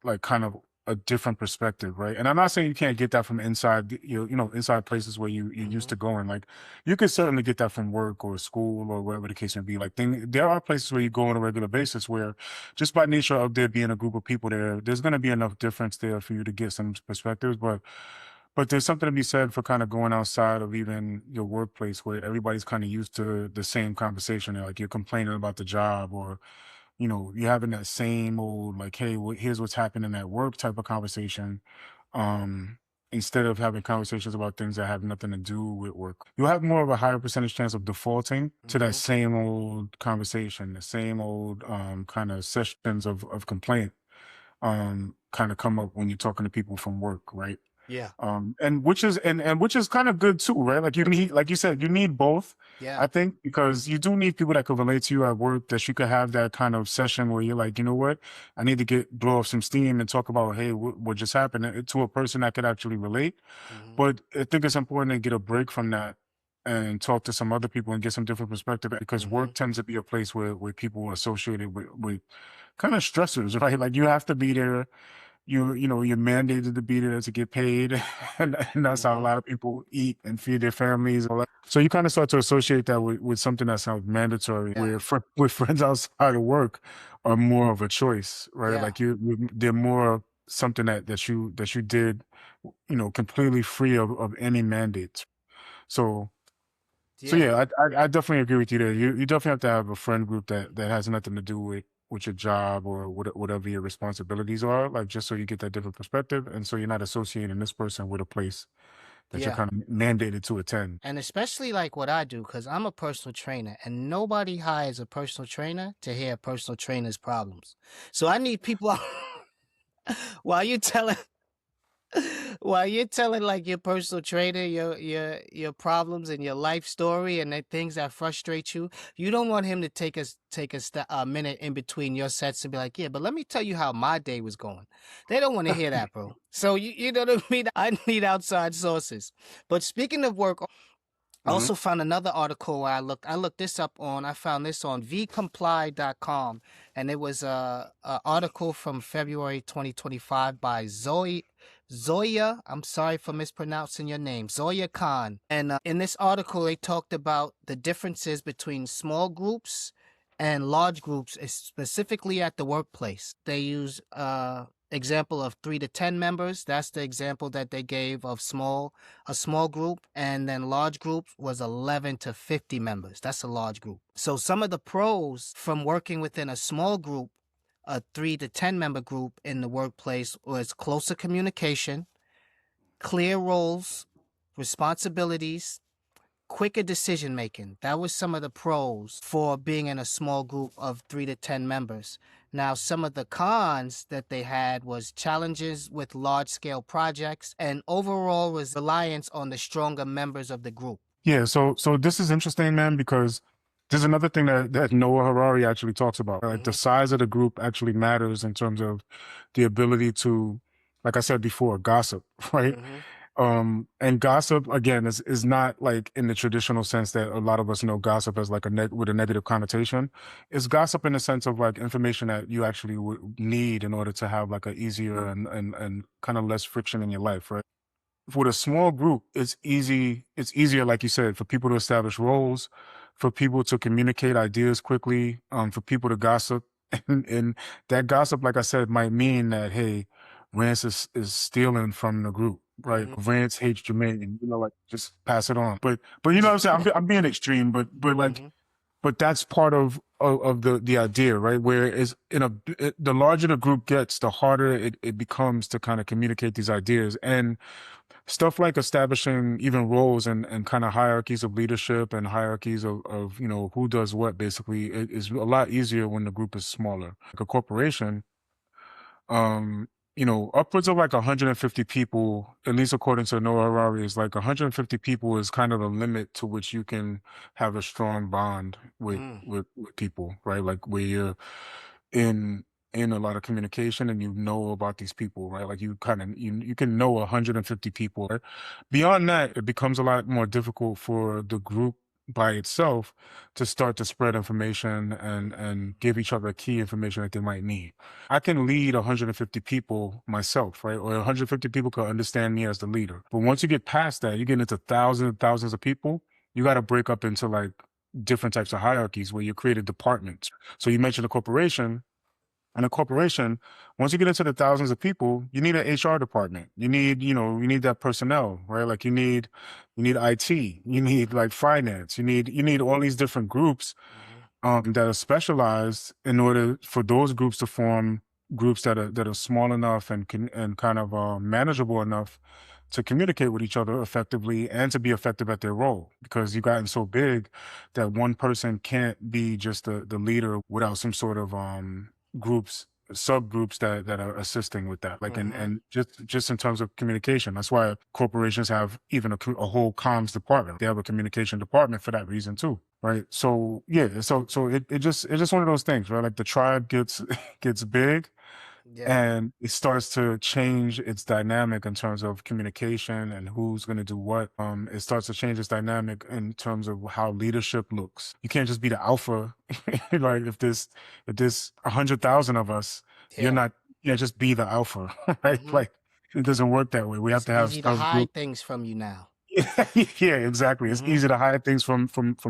like kind of a different perspective, right? And I'm not saying you can't get that from inside, you know, inside places where you're used Hmm. to going. Like you could certainly get that from work or school or wherever the case may be. Like there are places where you go on a regular basis where just by nature of there being a group of people there, there's going to be enough difference there for you to get some perspectives. But there's something to be said for kind of going outside of even your workplace where everybody's kind of used to the same conversation. Like you're complaining about the job or you know, you're having that same old like, "Hey, here's what's happening at work" type of conversation, um, instead of having conversations about things that have nothing to do with work. You'll have more of a higher percentage chance of defaulting to that Hmm. same old conversation, the same old kind of sessions of complaint kind of come up when you're talking to people from work, right? Yeah. And which is kind of good too, right? Like you need, like you said, you need both. Yeah. I think because you do need people that could relate to you at work, that you could have that kind of session where you're like, you know what, I need to blow off some steam and talk about, hey, what just happened to a person that could actually relate. Hmm. But I think it's important to get a break from that and talk to some other people and get some different perspective because Hmm. work tends to be a place where people are associated with kind of stressors, right? Like you have to be there, you know you're mandated to be there to get paid and that's how a Hmm. lot of people eat and feed their families, all that. So you kind of start to associate that with something that sounds mandatory Yeah. where with friends outside of work are more of a choice, right? Yeah. Like they're more something that you did, you know, completely free of any mandates. So so Yeah. yeah, I definitely agree with you there. You definitely have to have a friend group that has nothing to do with your job or whatever your responsibilities are, like just so you get that different perspective, and so you're not associating this person with a place that you're Yeah. kind of mandated to attend. And especially like what I do, because I'm a personal trainer and nobody hires a personal trainer to hear a personal trainer's problems. So I need people while you telling while you're telling like your personal trainer your problems and your life story and the things that frustrate you, you don't want him to take a minute in between your sets and be like, yeah, but let me tell you how my day was going. They don't want to hear that, bro. So you know what I mean? I need outside sources. But speaking of work, I Hmm. also found another article where I looked this up on, I found this on vcomply.com, and it was a article from February 2025 by Zoya, I'm sorry for mispronouncing your name, Zoya Khan. And in this article, they talked about the differences between small groups and large groups, specifically at the workplace. They use example of 3 to 10 members. That's the example that they gave of a small group, and then large group was 11 to 50 members. That's a large group. So some of the pros from working within a small group, a 3 to 10 member group in the workplace, was closer communication, clear roles, responsibilities, quicker decision making. That was some of the pros for being in a small group of 3 to 10 members. Now, some of the cons that they had was challenges with large scale projects and overall was reliance on the stronger members of the group. Yeah, so this is interesting, man, because there's another thing that Noah Harari actually talks about. Like the Mm-hmm. size of the group actually matters in terms of the ability to, like I said before, gossip, right? Mm-hmm. And gossip again is not like in the traditional sense that a lot of us know gossip as like with a negative connotation. It's gossip in the sense of like information that you actually would need in order to have like a easier and kind of less friction in your life, right? With a small group, it's easier, like you said, for people to establish roles, for people to communicate ideas quickly, for people to gossip. And that gossip, like I said, might mean that, hey, Rance is stealing from the group, right? Mm-hmm. Rance hates Jermaine, and like just pass it on. But you know what I'm saying? I'm being extreme, but like Mm-hmm. but that's part of the idea, right? Where is the larger the group gets, the harder it becomes to kind of communicate these ideas. And stuff like establishing even roles and kind of hierarchies of leadership and hierarchies of who does what basically is a lot easier when the group is smaller. Like a corporation, um, upwards of like 150 people, at least according to Noah Harari, is like 150 people is kind of the limit to which you can have a strong bond with Mm-hmm. with people, right? Like where you're in in a lot of communication and you know about these people, right? Like you can know 150 people. Right? Beyond that, it becomes a lot more difficult for the group by itself to start to spread information and give each other key information that they might need. I can lead 150 people myself, right? Or 150 people can understand me as the leader. But once you get past that, you get into thousands and thousands of people, you got to break up into like different types of hierarchies where you created departments. So you mentioned a corporation. And a corporation, once you get into the thousands of people, you need an HR department. You need that personnel, right? Like you need IT, you need like finance, you need all these different groups Mm-hmm. that are specialized in order for those groups to form groups that are small enough and kind of manageable enough to communicate with each other effectively and to be effective at their role. Because you've gotten so big that one person can't be just the leader without some sort of groups subgroups that are assisting with that, like Mm-hmm. and just in terms of communication. That's why corporations have even a whole comms department. They have a communication department for that reason too, right? So yeah, so it's just one of those things, right? Like the tribe gets gets big Yeah. and it starts to change its dynamic in terms of communication and who's going to do what. It starts to change its dynamic in terms of how leadership looks. You can't just be the alpha. Like if there's 100,000 of us, you're Yeah. not. You can't just be the alpha, right? Mm-hmm. Like it doesn't work that way. We have It's to have easy to subgroup. hide things from you now. Yeah, exactly. It's Mm-hmm. easy to hide things from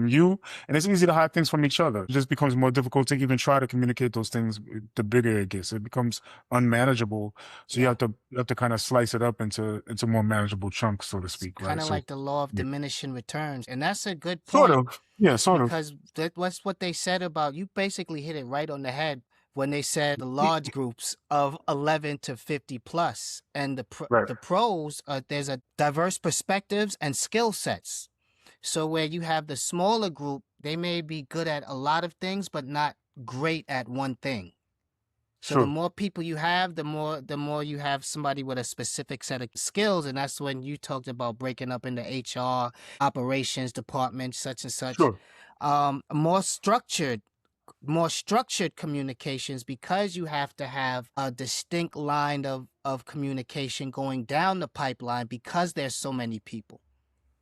you, and it's easy to hide things from each other. It just becomes more difficult to even try to communicate those things. The bigger it gets, it becomes unmanageable. So Yeah. you have to kind of slice it up into more manageable chunks, so to It's speak, kind right? of So like the law of yeah, diminishing returns. And that's a good sort point of. Yeah, sort of. because that's what they said about you basically hit it right on the head when they said the large groups of 11 to 50 plus, and Right. the pros, there's a diverse perspectives and skill sets. So where you have the smaller group, they may be good at a lot of things, but not great at one thing. So the Sure. more people you have, the more you have somebody with a specific set of skills, and that's when you talked about breaking up into HR, operations department, such and such. Sure. More structured communications, because you have to have a distinct line of communication going down the pipeline because there's so many people.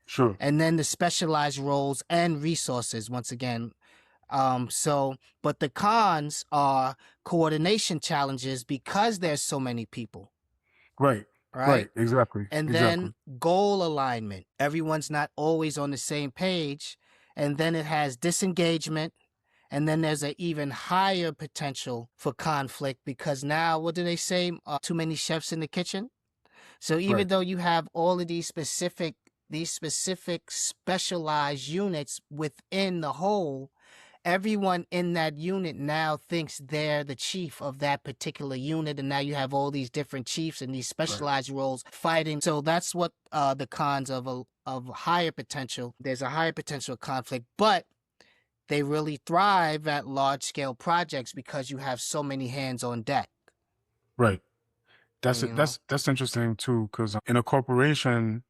Sure. And then the specialized roles and resources once again. But the cons are coordination challenges because there's so many people, Right. right? Right. Exactly. And Exactly. then goal alignment. Everyone's not always on the same page. And then it has disengagement. And then there's an even higher potential for conflict because now, what do they say? Too many chefs in the kitchen. So even Right. though you have all of these specific specialized units within the whole, everyone in that unit now thinks they're the chief of that particular unit, and now you have all these different chiefs and these Right. specialized roles fighting. So that's what the cons of higher potential. There's a higher potential conflict, but they really thrive at large scale projects because you have so many hands on deck. Right. That's You know. that's interesting too, because in a corporation,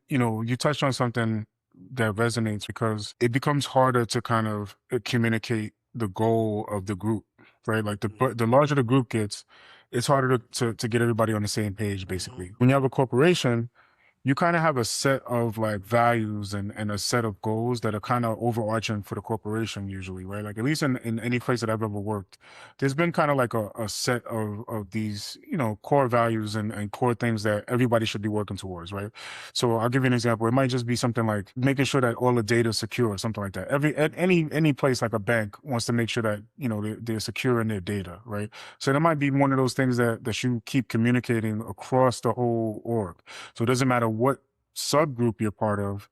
you know, you touched on something that resonates because it becomes harder to kind of communicate the goal of the group, right? Like the larger the group gets, it's harder to get everybody on the same page. Mm-hmm. Basically, when you have a corporation, you kind of have a set of like values and a set of goals that are kind of overarching for the corporation usually, right? Like at least in any place that I've ever worked, there's been kind of like a set of these, you know, core values and core things that everybody should be working towards, right? So I'll give you an example. It might just be something like making sure that all the data is secure or something like that. Any place like a bank wants to make sure that, you know, they're secure in their data, right? So that might be one of those things that you keep communicating across the whole org. So it doesn't matter what subgroup you're part of,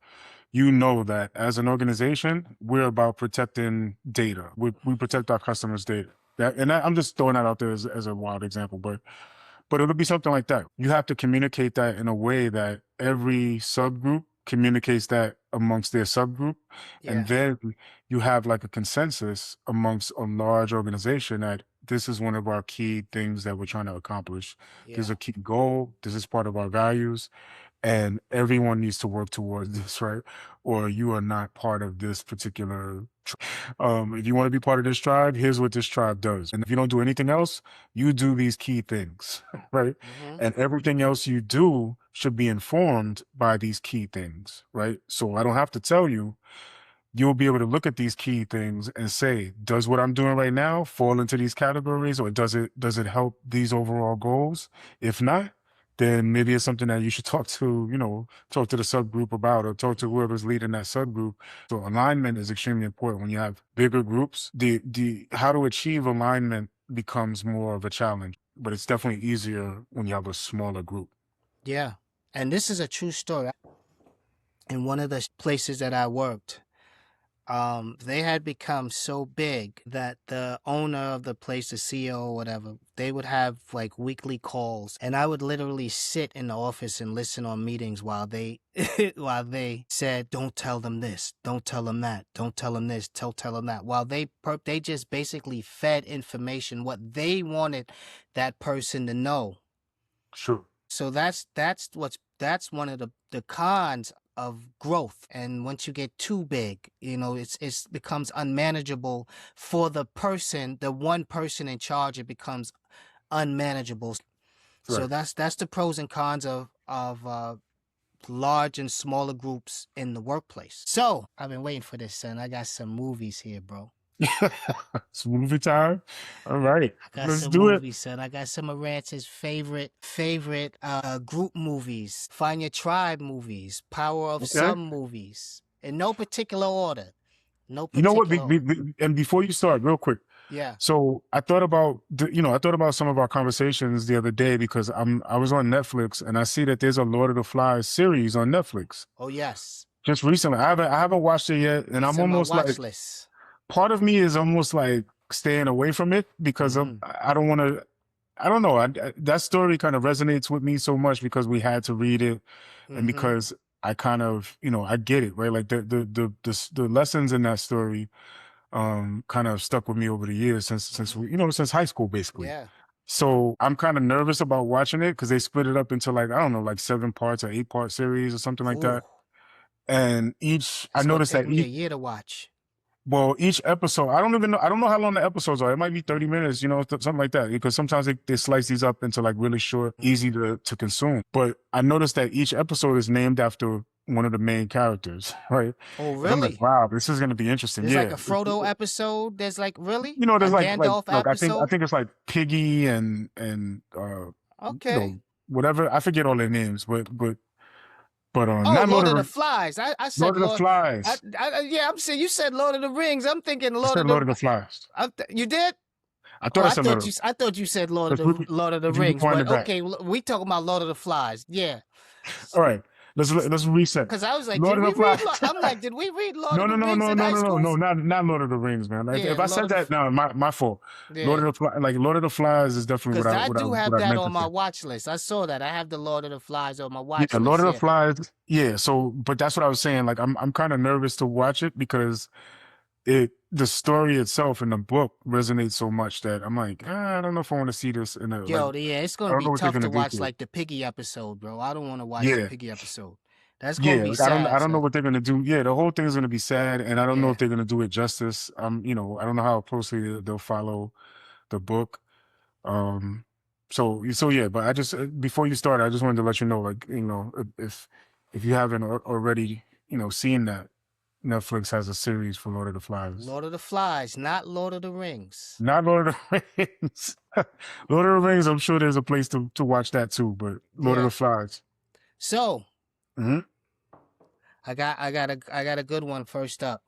you know that as an organization, we're about protecting data. We protect our customers' data. I'm just throwing that out there as a wild example, but it'll be something like that. You have to communicate that in a way that every subgroup communicates that amongst their subgroup. And Yeah. then you have like a consensus amongst a large organization that this is one of our key things that we're trying to accomplish. This is Yeah. a key goal. This is part of our values and everyone needs to work towards this, right? Or you are not part of this particular. If you want to be part of this tribe, here's what this tribe does, and if you don't do anything else, you do these key things, right? Mm-hmm. And everything else you do should be informed by these key things, right? So I don't have to tell you. You'll be able to look at these key things and say, does what I'm doing right now fall into these categories, or does it help these overall goals? If not, then maybe it's something that you should talk to, you know, talk to the subgroup about, or talk to whoever's leading that subgroup. So alignment is extremely important when you have bigger groups. The how to achieve alignment becomes more of a challenge, but it's definitely easier when you have a smaller group. Yeah. And this is a true story. In one of the places that I worked, they had become so big that the owner of the place, the CEO or whatever, they would have like weekly calls, and I would literally sit in the office and listen on meetings while they while they said, "Don't tell them this, don't tell them that, don't tell them this, don't tell them that." While they just basically fed information what they wanted that person to know. Sure. So that's one of the cons of growth. And once you get too big, you know, it's becomes unmanageable for the person, the one person in charge. It becomes unmanageable. So Right. that's the pros and cons of large and smaller groups in the workplace. So I've been waiting for this, son. I got some movies here, bro. It's movie time. All right, I got let's some do it. movies, son. I got some of Rance's favorite group movies, Find Your Tribe movies, Power of Okay. Some movies, in no particular order. No You know what? particular order. And before you start, real quick. Yeah. So I thought about, I thought about some of our conversations the other day because I was on Netflix and I see that there's a Lord of the Flies series on Netflix Oh yes. just recently. I haven't watched it yet, and It's I'm in my almost watch like, list. part of me is almost like staying away from it because of Mm-hmm. I don't want to. I don't know. That story kind of resonates with me so much because we had to read it, and Mm-hmm. because I kind of, I get it, right? Like the lessons in that story, kind of stuck with me over the years since Mm-hmm. we, since high school basically. Yeah. So I'm kind of nervous about watching it because they split it up into like I don't know, like 7 parts or 8-part series or something like Ooh, that. And I it's gonna noticed take that me a year to watch. each episode, I don't know how long the episodes are. It might be 30 minutes, something like that. Because sometimes they slice these up into like really short, easy Mm-hmm. to consume. But I noticed that each episode is named after one of the main characters, right? Oh, And I'm like, really? wow, this is gonna be interesting. There's like Yeah. a Frodo episode. There's like really a There's like Gandalf look, I episode. think it's like Piggy and Okay. whatever. I forget all their names, but Oh, not Lord Lord of of the the Flies. I said Lord of the Lord. Flies. Yeah, I'm saying you said Lord of the Rings. I'm thinking I Lord said of Lord the. of the Flies. You did? I Oh, thought I said Lord of I thought you said let's re- Lord of the let's Rings. rewind But it back. okay, we talking about Lord of the Flies. Yeah. All right, let's reset. Because I was like, Lord did of we the read? Flies. I'm like, did we read Lord No, of no, the no, Rings no, in no, high no, no, no, schools? not Lord of the Rings, man. Yeah, If I Lord said of. that, no, my fault. Yeah. Lord of the Flies is definitely Because I do have what I that meant to on my say. watch list. I saw that. I have the Lord of the Flies on my Yeah, watch Lord list. of the Yeah. Flies. Yeah, so but that's what I was saying. Like I'm kind of nervous to watch it because the story itself in the book resonates so much that I'm like, I don't know if I want to see this in a like Yo, yeah, it's I gonna don't be know what they're tough gonna to do watch to it. like the Piggy episode, bro. I don't want to watch the Yeah, Piggy episode. That's gonna yeah. be Like I sad, don't know son. what they're gonna do. Yeah, the whole thing is gonna be sad, and I don't know Yeah, if they're gonna do it justice. I don't know how closely they'll follow the book. Um, so yeah. But I just before you start, I just wanted to let you know, like if you haven't already, seen that Netflix has a series for Lord of the Flies. Lord of the Flies, not Lord of the Rings. Not Lord of the Rings. Lord of the Rings, I'm sure there's a place to watch that too, but Lord of the Yeah. Flies. So Hmm. I got a good one first up.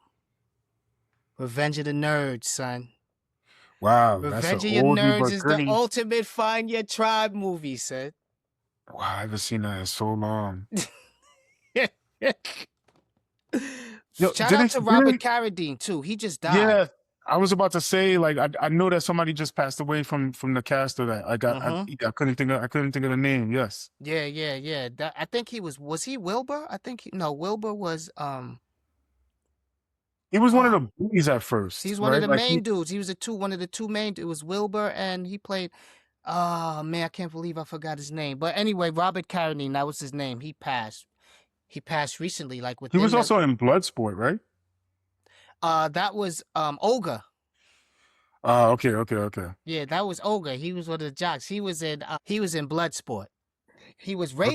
Revenge of the Nerds, son. Wow, that's an Revenge of Your oldie Nerds but is the goodie. ultimate find your tribe movie, son. Wow, I haven't seen that in so long. Yo, Shout out to Robert didn't Carradine too. He just died. yeah, I was about to say, like, I know that somebody just passed away from the cast of that. Mm-hmm. I couldn't think of the name. Yes. Yeah. I think he was he Wilbur? No, Wilbur was He was one of oh, the bullies at he's first, one of right? the Like main dudes. He was one of the two main. It was Wilbur, and he played. Oh man, I can't believe I forgot his name. But anyway, Robert Carradine, that was his name. He passed. He passed recently, like he was within the. also in Bloodsport, right? That was Olga. Okay. Yeah, that was Olga. He was one of the jocks. He was in Bloodsport. He was Okay.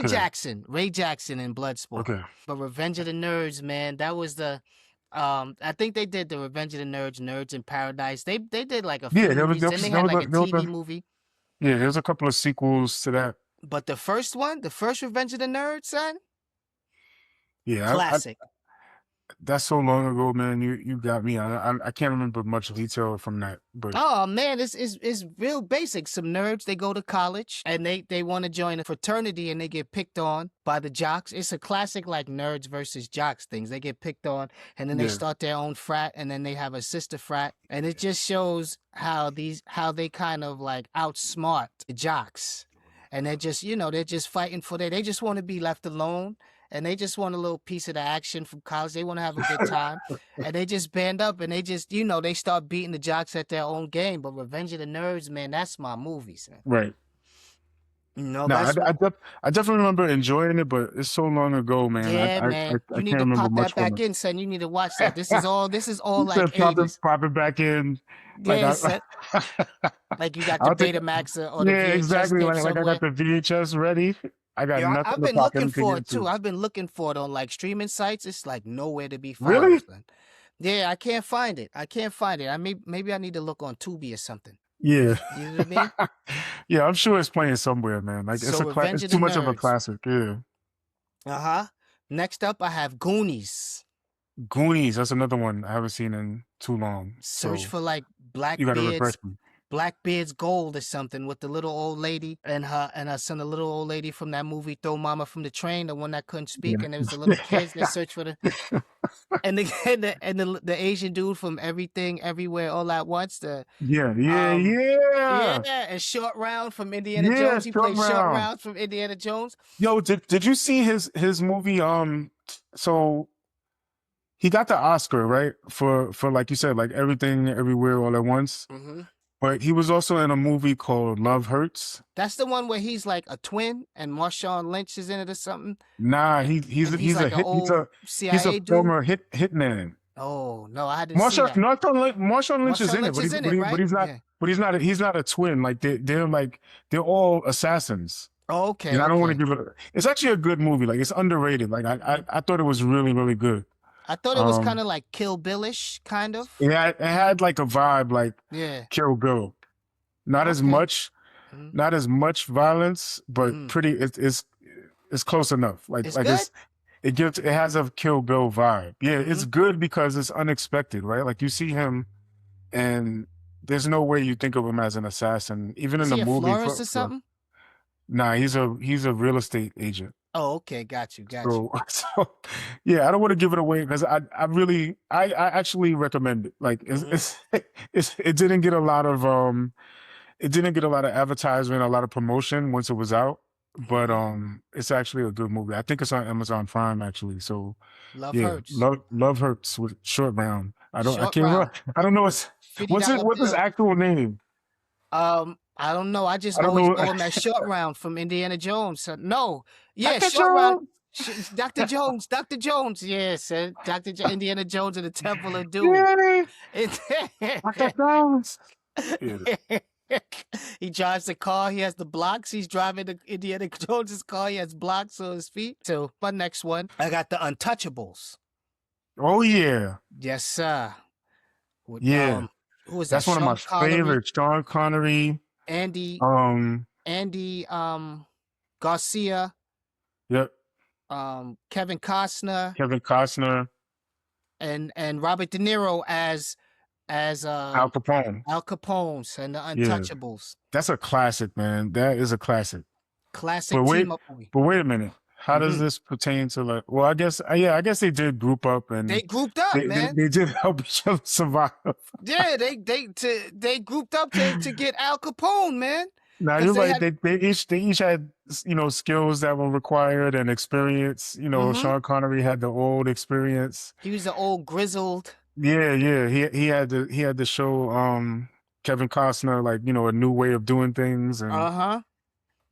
Ray Jackson in Bloodsport. Okay. But Revenge of the Nerds, man, that was the. I think they did the Revenge of the Nerds, Nerds in Paradise. They did like a Yeah, few movies. Then they had like a TV movie. yeah, there's a couple of sequels to that. But the first one, the first Revenge of the Nerds, son, Yeah, classic. that's so long ago, man. You got me. I can't remember much detail from that, but Oh man, it's real basic. Some nerds, they go to college and they want to join a fraternity and they get picked on by the jocks. It's a classic like nerds versus jocks things. They get picked on and then they yeah, start their own frat and then they have a sister frat. And it just shows how they kind of like outsmart the jocks. And they're just fighting for they just want to be left alone and they just want a little piece of the action from college. They want to have a good time. And they just band up and they just, they start beating the jocks at their own game. But Revenge of the Nerds, man, that's my movie, son. right. No, That's what. I definitely remember enjoying it, but it's so long ago, man. Yeah, man. I You need can't to remember pop much that from back in, son. You need to watch that. it. This is all You like said '80s. pop it back in, like Yeah, son. Like you got the I'll take. Betamax or the Yeah, VHS exactly. tape Like I got somewhere. the VHS ready. I got I've nothing to been pop looking anything for it too. into. I've been looking for it on like streaming sites. It's like nowhere to be found, Really? son. Yeah, I can't find it. I can't find it. Maybe I need to look on Tubi or something. Yeah. You know what I mean? Yeah, I'm sure it's playing somewhere, man. Like So Revenge it's of the too much of a Nerds. classic. Yeah. Uh-huh. Next up, I have Goonies. Goonies, that's another one I haven't seen in too long. Search So for like you gotta refresh me. Blackbeard's Gold or something with the little old lady and her son, the little old lady from that movie Throw Mama from the Train, the one that couldn't speak, and there was the little kids that search for the. Yeah. and the Asian dude from Everything Everywhere All at Once, the Yeah, um yeah, yeah. and Short Round from Indiana Yeah, Jones. He short plays Short round. Round from Indiana Jones. Yo, did you see his movie? So he got the Oscar, right? For like you said, like Everything Everywhere All at Once. Hmm. But he was also in a movie called Love Hurts. That's the one where he's like a twin and Marshawn Lynch is in it or something. Nah, And, and he's like an old he's a CIA dude. former hitman. Oh no, I didn't see that. Marshawn Lynch is Marshawn in it, Lynch is in it, right? Yeah. he's not a twin. Like they're all assassins. Oh, And okay, I don't want to okay. give it. It's actually a good movie. Like it's underrated. Like I thought it was really really good. I thought it was kind Um, of like Kill Billish, kind of. it had like a vibe like Yeah. Kill Bill. Not as Okay. much, Mm-hmm. not as much violence, but Mm-hmm. pretty. It's close enough. It's good. It has a Kill Bill vibe. Yeah, Mm-hmm. it's good because it's unexpected, right? Like you see him, and there's no way you think of him as an assassin, even in Is the he a movie. florist or something? Nah, he's a real estate agent. Oh, okay. Got you. So, so yeah, I don't want to give it away because I actually recommend it. Like it didn't get a lot of advertisement, a lot of promotion once it was out, but it's actually a good movie. I think it's on Amazon Prime actually. So Love yeah, Hurts. Love Hurts with Short Round. I Short can't remember. Round. I don't know what's $50 what's his bill. actual name. I don't know. I just I don't always know. know him as Short Round from Indiana Jones. No, yeah, Dr. Short Round. Jones. Dr. Jones. Dr. Jones. Yes, Indiana Jones and the Temple of Doom. Yeah, Dr. Jones. Yeah. He drives the car. He has the blocks. He's driving the Indiana Jones's car. He has blocks on his feet. So my next one, I got the Untouchables. Oh yeah. Yes, sir. With, Yeah. who is that? That's one of my Sean Connery, favorites. Sean Connery. Andy Um, Garcia, yep. Kevin Costner, Kevin Costner, and Robert De Niro as Al Capone. Al Capone's and the Yeah. Untouchables. That's a classic, man. That is a classic. Classic But team up movie. wait a minute. How does this pertain to like? Well, I guess they did group up and They grouped up, man. they did help each other survive. Yeah, they grouped up to get Al Capone, man. Now 'Cause you're they right. had- They each had skills that were required and experience. Sean Connery had the old experience. He was an old grizzled. Yeah. He had to show Kevin Costner like a new way of doing things and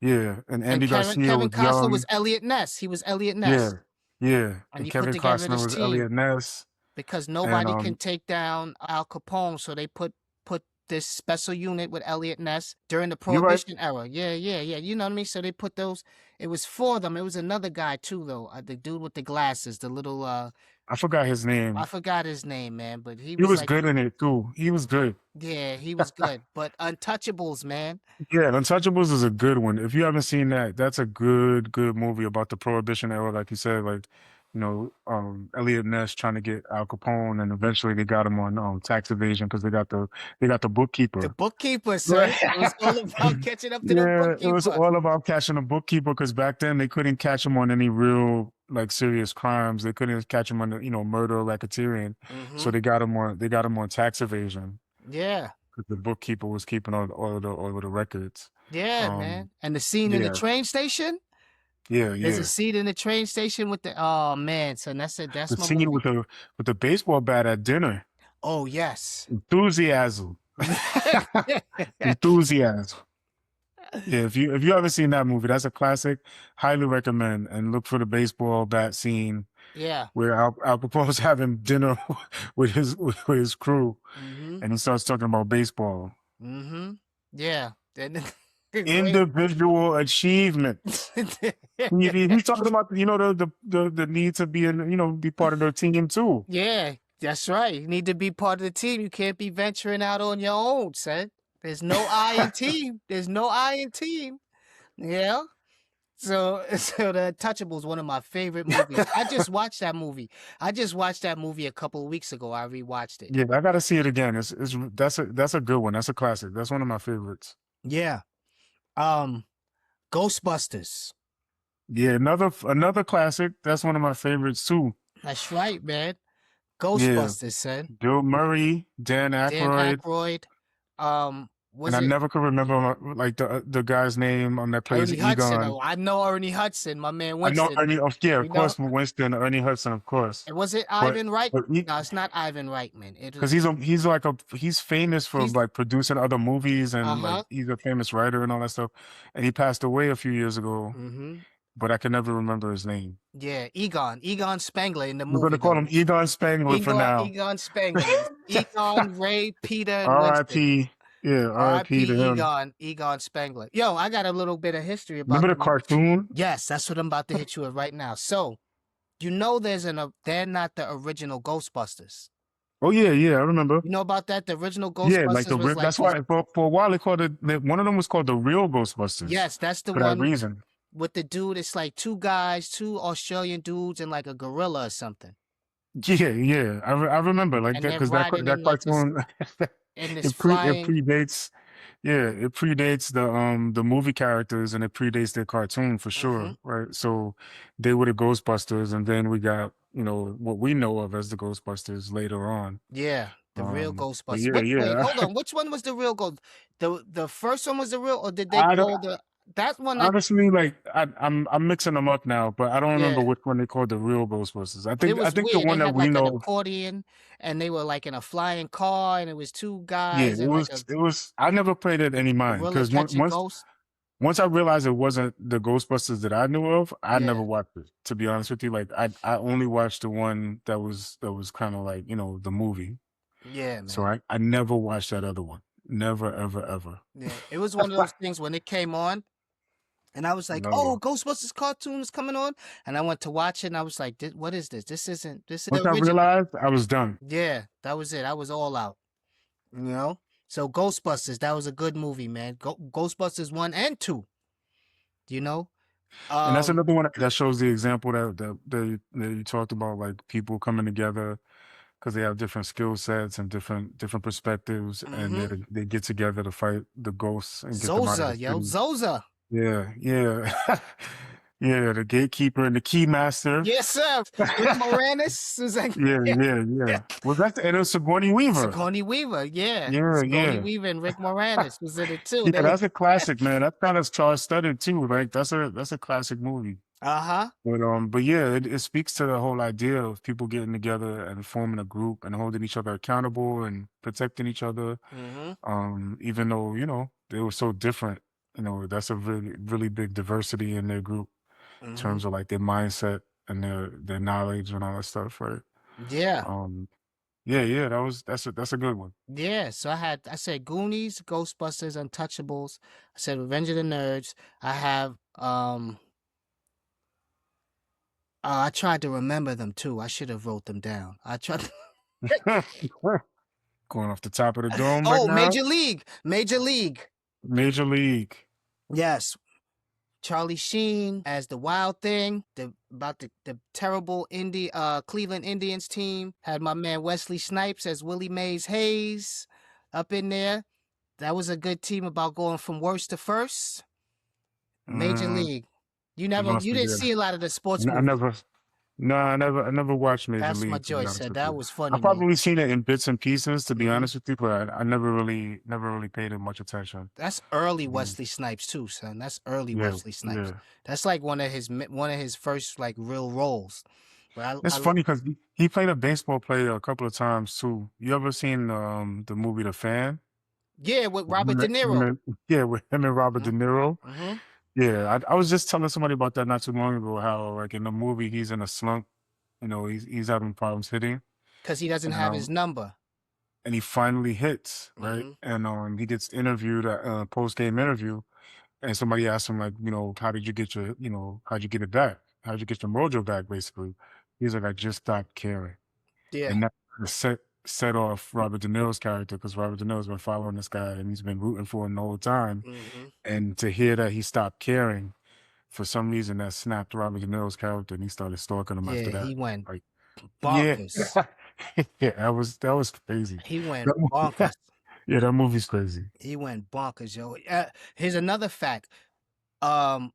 yeah. And Andy Garcia Kevin was Costner young. was Elliot Ness. He was Elliot Yeah, Ness. yeah. And he put Kevin together Costner this was team. Elliot Ness. Because nobody can take down Al Capone, so they put this special unit with Elliot Ness during the Prohibition era. Yeah. You know what I mean? So they put those. It was for them. It was another guy too, though. The dude with the glasses, the little. I forgot his name. I forgot his name, man. But he was like, good in it too. He was good. Yeah, he was good. But Untouchables, man. Yeah, Untouchables is a good one. If you haven't seen that, that's a good movie about the Prohibition era, like you said, like Elliot Ness trying to get Al Capone, and eventually they got him on tax evasion because they got the bookkeeper. The bookkeeper, sir. It was all about catching up to the bookkeeper. It was all about catching the bookkeeper because back then they couldn't catch him on any real like serious crimes. They couldn't catch him on murder or racketeering. So they got him on tax evasion. Yeah. Because the bookkeeper was keeping all of the records. Yeah, man. And the scene in the train station. Yeah. There's a scene in the train station with the man, son. That's it. That's the my scene movie. with the baseball bat at dinner. Oh yes. Enthusiasm. Enthusiasm. Yeah, if you haven't seen that movie, that's a classic. Highly recommend, and look for the baseball bat scene. Yeah. Where Al Capone's having dinner with his crew, and he starts talking about baseball. Yeah. Individual achievement. He's talking about the need to be part of their team too. Yeah, that's right. You need to be part of the team. You can't be venturing out on your own, son. There's no I in team. There's no I in team. Yeah. So The Untouchables is one of my favorite movies. I just watched that movie. A couple of weeks ago. I rewatched it. Yeah, I gotta see it again. That's a good one. That's a classic. That's one of my favorites. Yeah. Ghostbusters. Yeah, another classic. That's one of my favorites too. That's right, man. Yeah. Ghostbusters, son. Bill Murray, Dan Dan Aykroyd, Aykroyd. and Was I it never could remember like the guy's name that plays Ernie Hudson? Egon. Oh, I know Ernie Hudson, my man I know Winston. Ernie. Yeah, of You know? course, Winston, Ernie Hudson, of course. And was it But Ivan Reitman? but No, it's not Ivan Reitman. It because was he's famous for he's like producing other movies and like uh-huh. he's a famous writer and all that stuff. And he passed away a few years ago, Mm-hmm. but I can never remember his name. Yeah, Egon Spengler in the We're movie gonna call though. him Egon Spangler for now. Egon Spengler. Yes. Egon, Ray, Peter, and Winston. R.I.P. Yeah, R.I.P. to R.I.P. him. Egon Spengler. Yo, I got a little bit of history about Remember the the movie. cartoon? Yes, that's what I'm about to hit you with right now. So, you know they're not the original Ghostbusters. Oh yeah, yeah, I remember. You know about that? The original Yeah, like Ghostbusters was like that's these. why for a while they called it one of them was called the real Ghostbusters Yes, that's the for that one reason. with the dude. It's like two guys, two Australian dudes, and like a gorilla or something. Yeah, yeah, I remember like And that they're because riding that in like this cartoon in this it flying. predates it predates the movie characters and it predates their cartoon for Hmm. sure, right? So they were the Ghostbusters, and then we got what we know of as the Ghostbusters later on. Yeah, the real But Ghostbusters. yeah, Wait, yeah. hold on. Which one was the real Ghost? The first one was the real, or did they I don't call the that one? That honestly like I'm mixing them up now, but I don't remember yeah, which one they called the real Ghostbusters. but it I was think the weird. They one that had we like an know. accordion, and they were like in a flying car, and it was two Yeah, guys and like a it was. I never played it any mind gorilla because catching ghosts. once I realized it wasn't the Ghostbusters that I knew of, I never Yeah, watched it. To be honest with you, like I only watched the one that was kind of like the movie. yeah, So man. I never watched that other one. Never, ever, ever. Yeah, it was one of those things when it came on. And I was like, "Oh, No. Ghostbusters cartoon is coming on," and I went to watch it, and I was like, "What is this? This is the Once I original." realized, I was done. Yeah, that was it. I was all out, you know. So Ghostbusters, that was a good movie, man. Ghostbusters 1 and 2, you know. And that's Um, another one that shows the example that you talked about, like people coming together because they have different skill sets and different perspectives, and mm-hmm. they get together to fight the ghosts and get them out of Zoza, the yo, city. Zoza. Yeah, yeah, yeah. The gatekeeper and the key master. Yes, sir. Rick Moranis was like, Yeah, yeah, yeah, yeah. yeah. Was that and it was Sigourney Weaver? Sigourney Weaver, yeah. Yeah, Sigourney yeah, Weaver and Rick Moranis was in it too. yeah. They were, That's a classic, man. That's kind of star-studded too, right? That's a classic movie. uh-huh. But yeah, it speaks to the whole idea of people getting together and forming a group and holding each other accountable and protecting each other. Mm-hmm. Even though, they were so different, that's a really, really big diversity in their group in Mm-hmm. terms of like their mindset and their knowledge and all that stuff, right? Yeah. Um, yeah, yeah, that's a good one. Yeah, so I said Goonies, Ghostbusters, Untouchables. I said Revenge of the Nerds. I have I tried to remember them too. I should have wrote them down. I tried Going off the top of the dome right Oh, now. Major League. Major League. Major League. Yes. Charlie Sheen as the Wild Thing, about the terrible Cleveland Indians team. Had my man Wesley Snipes as Willie Mays Hayes up in there. That was a good team about going from worst to first. Major Mm, League. must You be didn't good. see a lot of the sports I movies. never. No, I never watched Major That's my League, to be Joy honest said. with That you. was I funny, man. probably seen it in bits and pieces, to be Hmm. honest with you, but I never really paid it much attention. That's early Mhm. Wesley Snipes too, son. That's early Yeah, Wesley Snipes. yeah. That's like one of his first like real roles. But It's funny because he played a baseball player a couple of times too. You ever seen the movie The Fan? yeah, with With Robert De Niro. yeah, with him and Robert De Mm-hmm. Niro. Mm-hmm. Yeah, I was just telling somebody about that not too long ago. How like in the movie he's in a slump. He's having problems hitting, Because he doesn't and have his number. he finally hits, right? Mm-hmm. And he gets interviewed at a post game interview, and somebody asked him like, how did you get how'd you get it back? How'd you get your mojo back? Basically, he's like, I just stopped caring, Yeah. and that kinda set off Robert De Niro's character because Robert De Niro's been following this guy and he's been rooting for him the whole time, Mm-hmm. and to hear that he stopped caring, for some reason that snapped Robert De Niro's character, and he started stalking him after Yeah, that. he went Like, yeah, bonkers. yeah, that was crazy. He went That movie, bonkers. yeah, that movie's crazy. He went bonkers, yo. Here's another fact.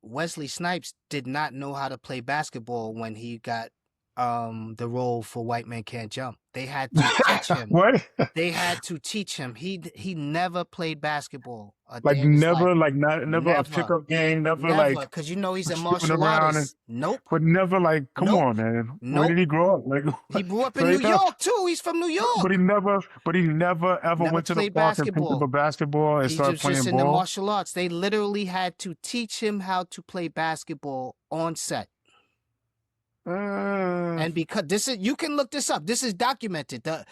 Wesley Snipes did not know how to play basketball when he got the role for White Man Can't Jump. They had to teach him. What? They had to teach him. He never played basketball a Like day in his life. never, like not never a Never. pickup game, never Never. like Because you know he's a skipping martial around and artist. Nope. but never like, come Nope. on, man. Where Nope. did he grow up? Like He grew up so in he New never- York too. He's from New York. but he never ever Never went to the played park and picked up a basketball. basketball and He started was just playing in the ball. martial arts. They literally had to teach him how to play basketball on set. And because this is, you can look this up. This is documented. The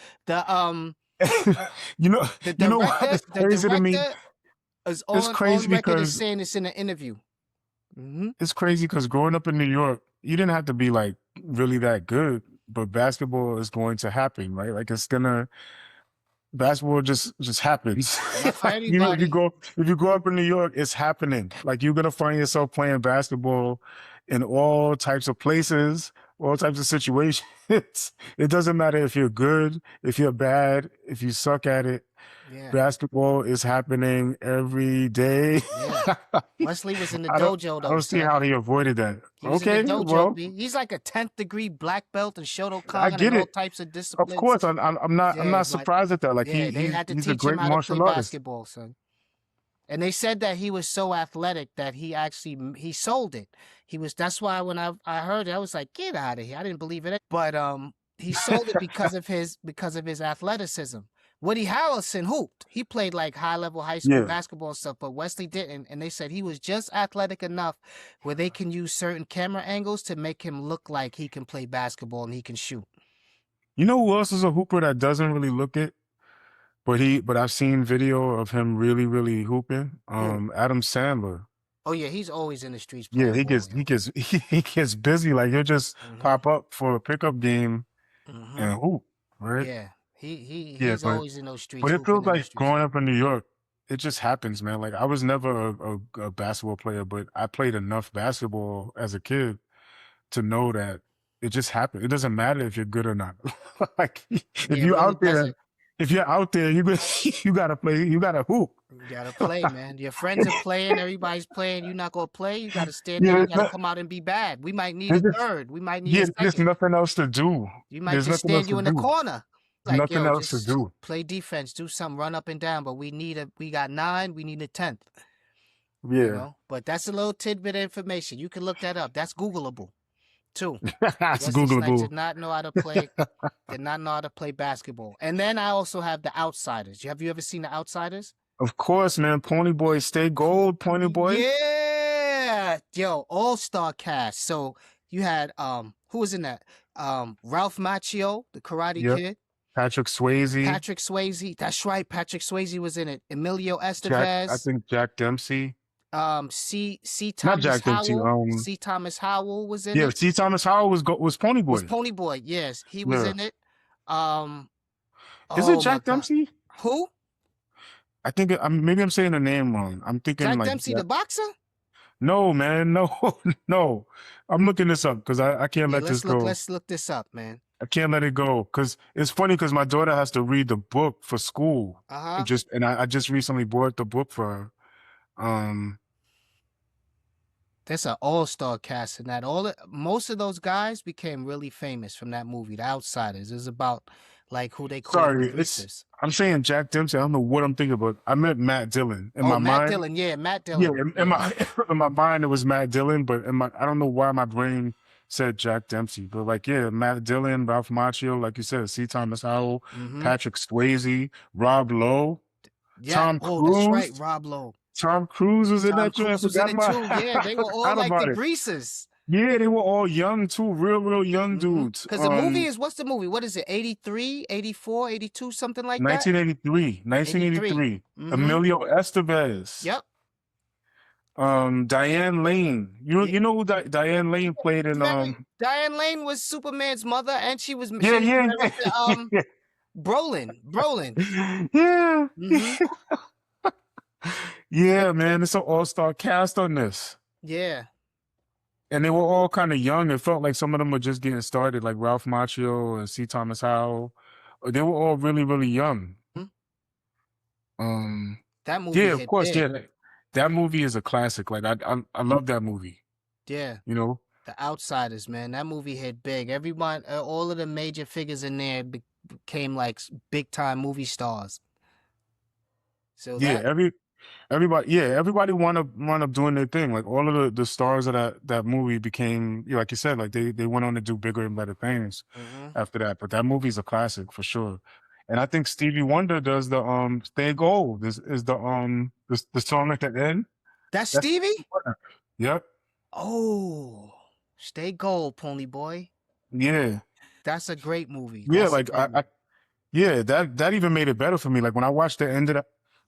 you know what? director, It's the crazy to me. director is It's on crazy record as because saying this in an interview. it's crazy because growing up in New York, you didn't have to be like really that good, but basketball is going to happen, right? Like it's gonna basketball just happens. Not for Like, you know, everybody. if you grow up in New York, it's happening. Like you're gonna find yourself playing basketball in all types of places, all types of situations. It doesn't matter if you're good, if you're bad, if you suck at it. Yeah. Basketball is happening every day. Yeah. Wesley was in the I don't, dojo I though. don't see son. how he avoided that. He was Okay, in the dojo. well, B. He's like a 10th degree black belt in I Shotokan get and all it. types of Of disciplines. course, I'm not Yeah, but surprised at that. Like yeah, they had to he's a teach him great how to play martial artist. basketball, son. And they said that he was so athletic that he sold it. That's why when I heard it, I was like, get out of here. I didn't believe it. But he sold it because of his athleticism. Woody Harrelson hooped. He played like high level high school Yeah. basketball and stuff, but Wesley didn't. And they said he was just athletic enough where they can use certain camera angles to make him look like he can play basketball and he can shoot. You know who else is a hooper that doesn't really look it? But I've seen video of him really, really hooping. Adam Sandler. Oh yeah, he's always in the streets Yeah, playing ball, he gets busy. Like he'll just pop up for a pickup game and hoop, right? Yeah. Yeah, He's always in those streets. but it hooping feels in the like streets. growing up in New York, it just happens, man. Like I was never a basketball player, but I played enough basketball as a kid to know that it just happened. It doesn't matter if you're good or not. Like if Yeah, it you're really out there, doesn't. if you're out there, you gotta play. You gotta hoop. You gotta play, man. Your friends are playing, everybody's playing. You're not gonna play. You gotta stand Yeah, there. You it's gotta not- come out and be bad. We might need There's a just- third. We might need Yeah, a there's second. nothing else to do. You might There's just nothing else stand you to in the do. corner. Like, Nothing yo, else to just do. play defense, do something, run up and down. But we got 9, we need a 10th. Yeah. You know? But that's a little tidbit of information. You can look that up. That's Googleable too. It's Wesley Snipes Googleable. did not know how to play basketball. And then I also have The Outsiders. Have you ever seen The Outsiders? Of course, man. Pony Boy, stay gold, Pony Boy. Yeah. Yo, all-star cast. So you had who was in that? Ralph Macchio, the Karate Yep. Kid. Patrick Swayze. Patrick Swayze. That's right. Patrick Swayze was in it. Emilio I Estevez. think Jack Dempsey. C. Not Thomas Jack Dempsey. Howell. C. Thomas Howell was in Yeah, it. C. Thomas Howell was Pony Boy. Was Pony Boy. Yes, he was Yeah. in it. Is oh it my Jack God. Dempsey? Who? I think maybe I'm saying the name wrong. I'm thinking Jack like Dempsey, the boxer? No, man, no, no. I'm looking this up because I can't Yeah, let this go. let's look this up, man. I can't let it go because it's funny because my daughter has to read the book for school. Uh-huh. I just recently bought the book for her. That's an all-star cast in that. Most of those guys became really famous from that movie, The Outsiders. It's about like who they call Sorry, greasers. I'm saying Jack Dempsey. I don't know what I'm thinking about. I meant Matt Dillon. In my Matt mind, Dillon. Yeah, Matt Dillon. Yeah, in my mind it was Matt Dillon, but I don't know why my brain said Jack Dempsey. But like, yeah, Matt Dillon, Ralph Macchio, like you said, C. Thomas Howell, Patrick Swayze, Rob Lowe, Yeah. Tom Cruise. That's right, Rob Lowe. Tom Cruise was in Tom that joint. Cruise was in it too. Yeah, they were all like the greasers. Yeah, they were all young too, real young dudes. Because the movie is, what's the movie? What is it? 83, 84, 82, something like that? 1983. Emilio Estevez. Yep. Diane Lane. You know who Diane Lane played in Diane Lane was Superman's mother, and she was yeah. Brolin. Yeah. Yeah, man, it's an all-star cast on this. Yeah. And they were all kind of young. It felt like some of them were just getting started, like Ralph Macchio and C. Thomas Howell. They were all really young. That movie. Yeah, of course. Yeah, that movie is a classic. Like I love that movie. Yeah. You know, The Outsiders, man. That movie hit big. Everyone, all of the major figures in there became like big time movie stars. So Yeah, that. everybody wound up doing their thing. Like all of the stars of that movie became, like you said, like they went on to do bigger and better things Hmm. after that. But that movie's a classic for sure. And I think Stevie Wonder does the Stay Gold is the song at the end. That's That's Stevie. Stevie Wonder. Yep. Oh, Stay Gold, Pony Boy. Yeah. That's a great movie. Yeah, That's a like great movie. yeah, that even made it better for me. Like when I watched the end of that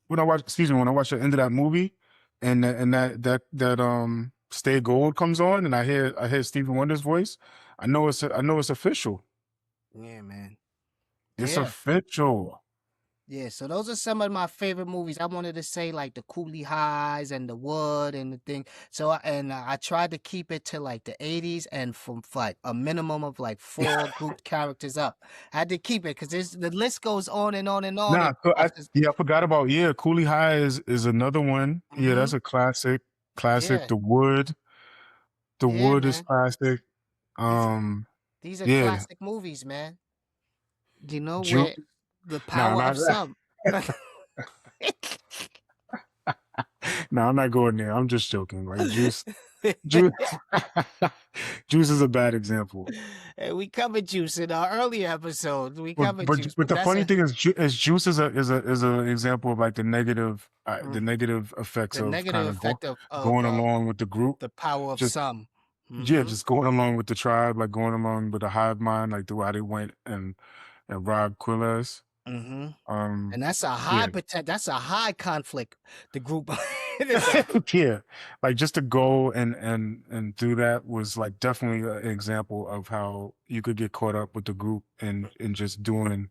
when I watched the end of that movie and that Stay Gold comes on and I hear Stevie Wonder's voice, I know it's official. Yeah, man. It's Yeah. official. Yeah, so those are some of my favorite movies. I wanted to say like the Coolie Highs and the Wood and the thing. So I tried to keep it to like the 80s and from like a minimum of like four grouped characters up. I had to keep it because the list goes on and on and on. Nah, And so stuff is, I forgot about Coolie High is another one. Yeah, mm-hmm. that's a classic. Classic. Yeah, The yeah, Wood is man. classic. These Um, these are yeah. classic movies, man. You know Juice. where the Nah, power of not some. no, I'm not going there. I'm just joking. Like Juice, Juice is a bad example. And we covered Juice in our earlier episodes. We But covered but Juice, but but the that's funny a thing is Juice is an example of like the mm, negative effects the of negative kind of effect of going along with the group. the power of Just some. yeah, Hmm. just going along with the tribe, like going along with the hive mind, like the way they went and robbed Quilles. Hmm. Um, And that's a high yeah. potential. That's a high conflict. The group. It's a, Yeah, like just to go and do that was like definitely an example of how you could get caught up with the group and just doing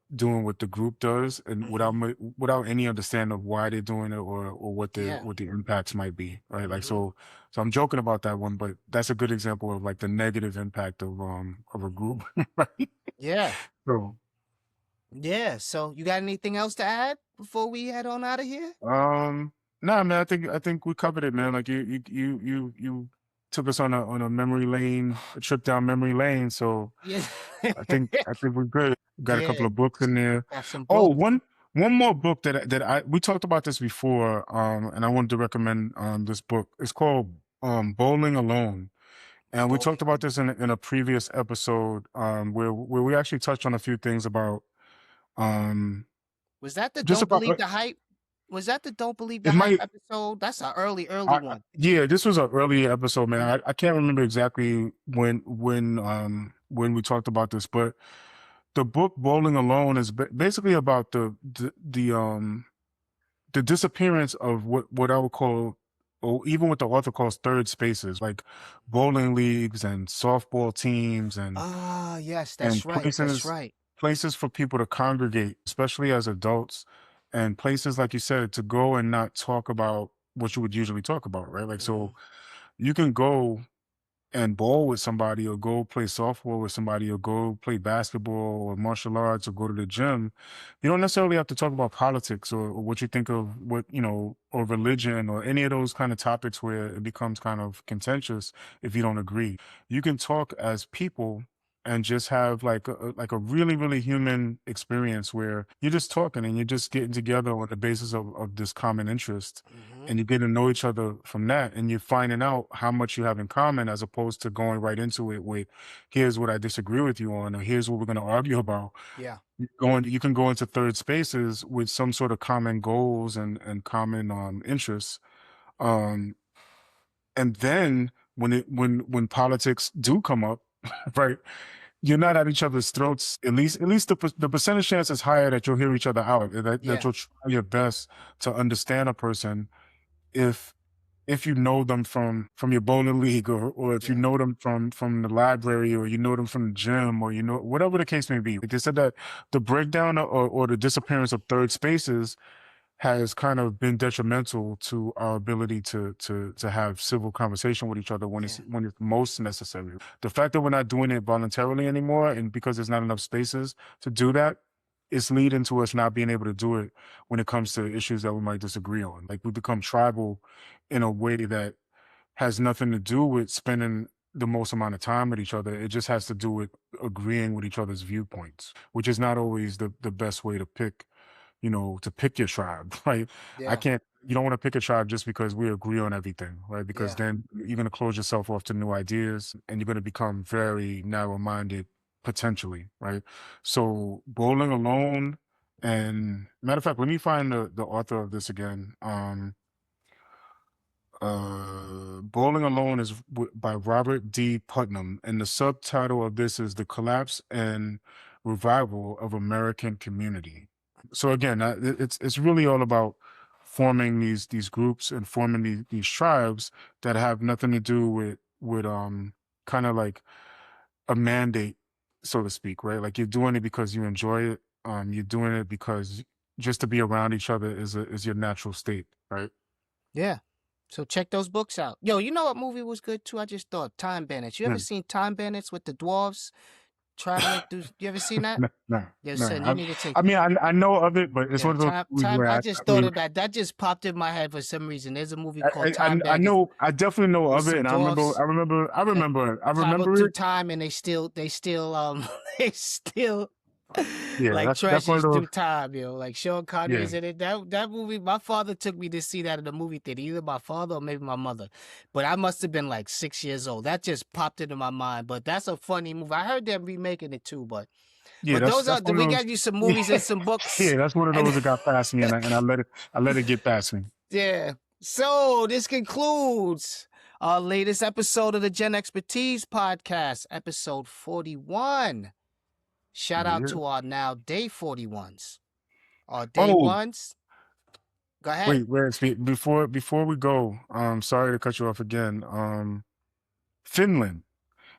what the group does and hmm. without any understanding of why they're doing it or Yeah. what the impacts might be, right? Like Hmm. so I'm joking about that one, but that's a good example of like the negative impact of a group, right? Yeah. So Yeah. So you got anything else to add before we head on out of here? nah, man, I think we covered it, man. Like you took us on a memory lane, a trip down memory lane. So Yeah. I think we're good. Got a couple Yeah. of books in there. Got some Oh, books. one more book that we talked about this before, and I wanted to recommend this book. It's called Bowling Alone. And we talked about this in a previous episode, where we actually touched on a few things about um Was that the just Don't about Believe the Hype? Was that the Don't Believe the it Hype might episode? That's an early one. yeah, this was an early episode, man. Mhm. I can't remember exactly when we talked about this, but the book Bowling Alone is basically about the disappearance of what I would call, or even what the author calls, third spaces, like bowling leagues and softball teams Ah, yes, and that's right. That's right. places for people to congregate, especially as adults, and places like you said to go and not talk about what you would usually talk about, right? Like Hmm. so you can go and bowl with somebody or go play softball with somebody or go play basketball or martial arts or go to the gym. You don't necessarily have to talk about politics or what you think of what, or religion or any of those kind of topics where it becomes kind of contentious if you don't agree. You can talk as people and just have like a really, really human experience where you're just talking and you're just getting together on the basis of this common interest Hmm. and you get to know each other from that and you're finding out how much you have in common as opposed to going right into it with here's what I disagree with you on or here's what we're going to argue about. Yeah. You can go into third spaces with some sort of common goals and common interests, um and then when politics do come up, right, you're not at each other's throats. At least the percentage chance is higher that you'll hear each other out, that Yeah. you'll try your best to understand a person if you know them from your bowling league or if you Yeah. know them from the library or you know them from the gym or whatever the case may be. Like they said that the breakdown or the disappearance of third spaces has kind of been detrimental to our ability to have civil conversation with each other Yeah. when it's most necessary. The fact that we're not doing it voluntarily anymore and because there's not enough spaces to do that, it's leading to us not being able to do it when it comes to issues that we might disagree on. Like we become tribal in a way that has nothing to do with spending the most amount of time with each other. It just has to do with agreeing with each other's viewpoints, which is not always the best way to pick, to pick your tribe, right? I Yeah, can't, you don't want to pick a tribe just because we agree on everything, right? Because yeah, then you're going to close yourself off to new ideas and you're going to become very narrow minded potentially, right? So bowling alone, and matter of fact, let me find the author of this again. Bowling Alone is by Robert D. Putnam, and the subtitle of this is The Collapse and Revival of American Community. So again, it's really all about forming these groups and forming these tribes that have nothing to do with kind of like a mandate, so to speak, right? Like you're doing it because you enjoy it. You're doing it because just to be around each other is your natural state, right? yeah. So check those books out. Yo, you know what movie was good too? I just thought Time Bandits. You ever Hmm. seen Time Bandits with the dwarves traveling through? You ever seen that? No, no, Yo, no. son, you need to take. I mean, I know of it, but it's Yeah, one of those movies where I I just thought mean, of that. That just popped in my head for some reason. There's a movie called I Time Bandits know, I definitely know with of it, some and dwarfs that I travel remember through it. time, and they still they still Yeah, like that's one of treasures those. through time, yo. Like Sean Yeah, Connery's in it. That movie, my father took me to see that in the movie theater. Either my father or maybe my mother. But I must have been like 6 years old. That just popped into my mind. But that's a funny movie. I heard them remaking it too. yeah, But those are that's one we of those. got you some movies and some books. Yeah, that's one of And those that got past me, and I let it get past me. yeah. So this concludes our latest episode of the Gen Expertise podcast, episode 41. Shout out Yeah. to our now day 41s. Our day Oh, ones. Go ahead. before we go, sorry to cut you off again. Finland.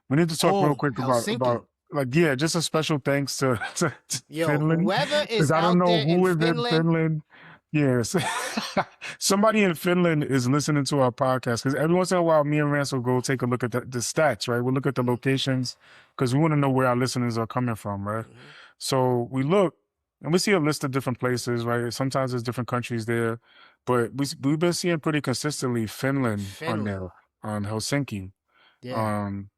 We need to talk real Oh, quick Helsinki. about like yeah, just a special thanks to, to Yo, Finland whoever because is I don't out know there in who is in Finland, Finland. Yes, somebody in Finland is listening to our podcast because every once in a while, me and Rance will go take a look at the stats. Right, we'll look at the locations because we want to know where our listeners are coming from. Right, mhm, so we look and we see a list of different places. Right, sometimes there's different countries there, but we've been seeing pretty consistently Finland on Finland. there on Helsinki. Yeah. Um,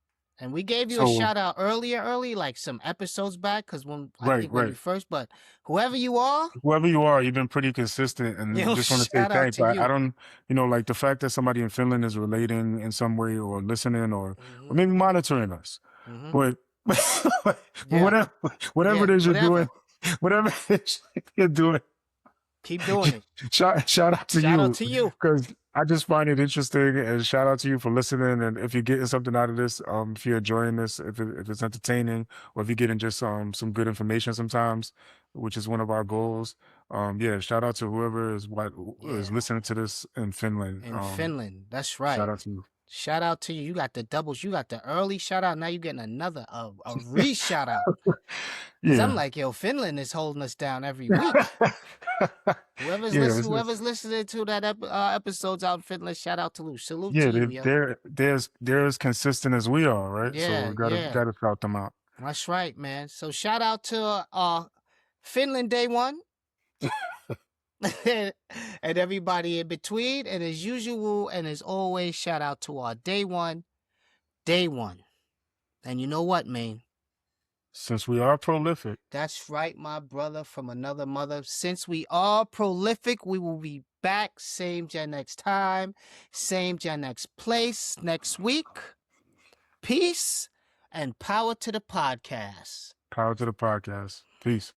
And we gave you a so shout out early, like some episodes back, because I right, think when you right. first, but whoever you are, Whoever you are, you've been pretty consistent and yo, just want to say shout out thanks. to I you. don't, like the fact that somebody in Finland is relating in some way or listening or Hmm. maybe monitoring us. Hmm. But Yeah. whatever whatever Yeah. it is you're Whatever. doing, whatever it is you're doing, Keep doing it. shout out to Shout out you to you. because I just find it interesting and shout out to you for listening. And if you're getting something out of this, if you're enjoying this, if it's entertaining, or if you're getting just some good information sometimes, which is one of our goals. Yeah, shout out to whoever is Yeah. listening to this in Finland. In Finland. That's Shout right. out to you. Shout out to you. You got the doubles. You got the early shout out. Now you're getting another a re shout out. Cause I'm Yeah. like, yo, Finland is holding us down every week. Yeah, Whoever's listening to that episodes out in Finland, shout out to Lou. Salute to yeah, you, yo. they're as consistent as we are, right? So Yeah, we yeah. gotta shout them out. That's right, man. So shout out to Finland day one and everybody in between. And as usual and as always, shout out to our day one. Day one. And you know what, man? Since we are prolific. That's right, my brother from another mother. Since we are prolific, we will be back same Gen next time, same Gen next place next week. Peace and power to the podcast. Power to the podcast. Peace.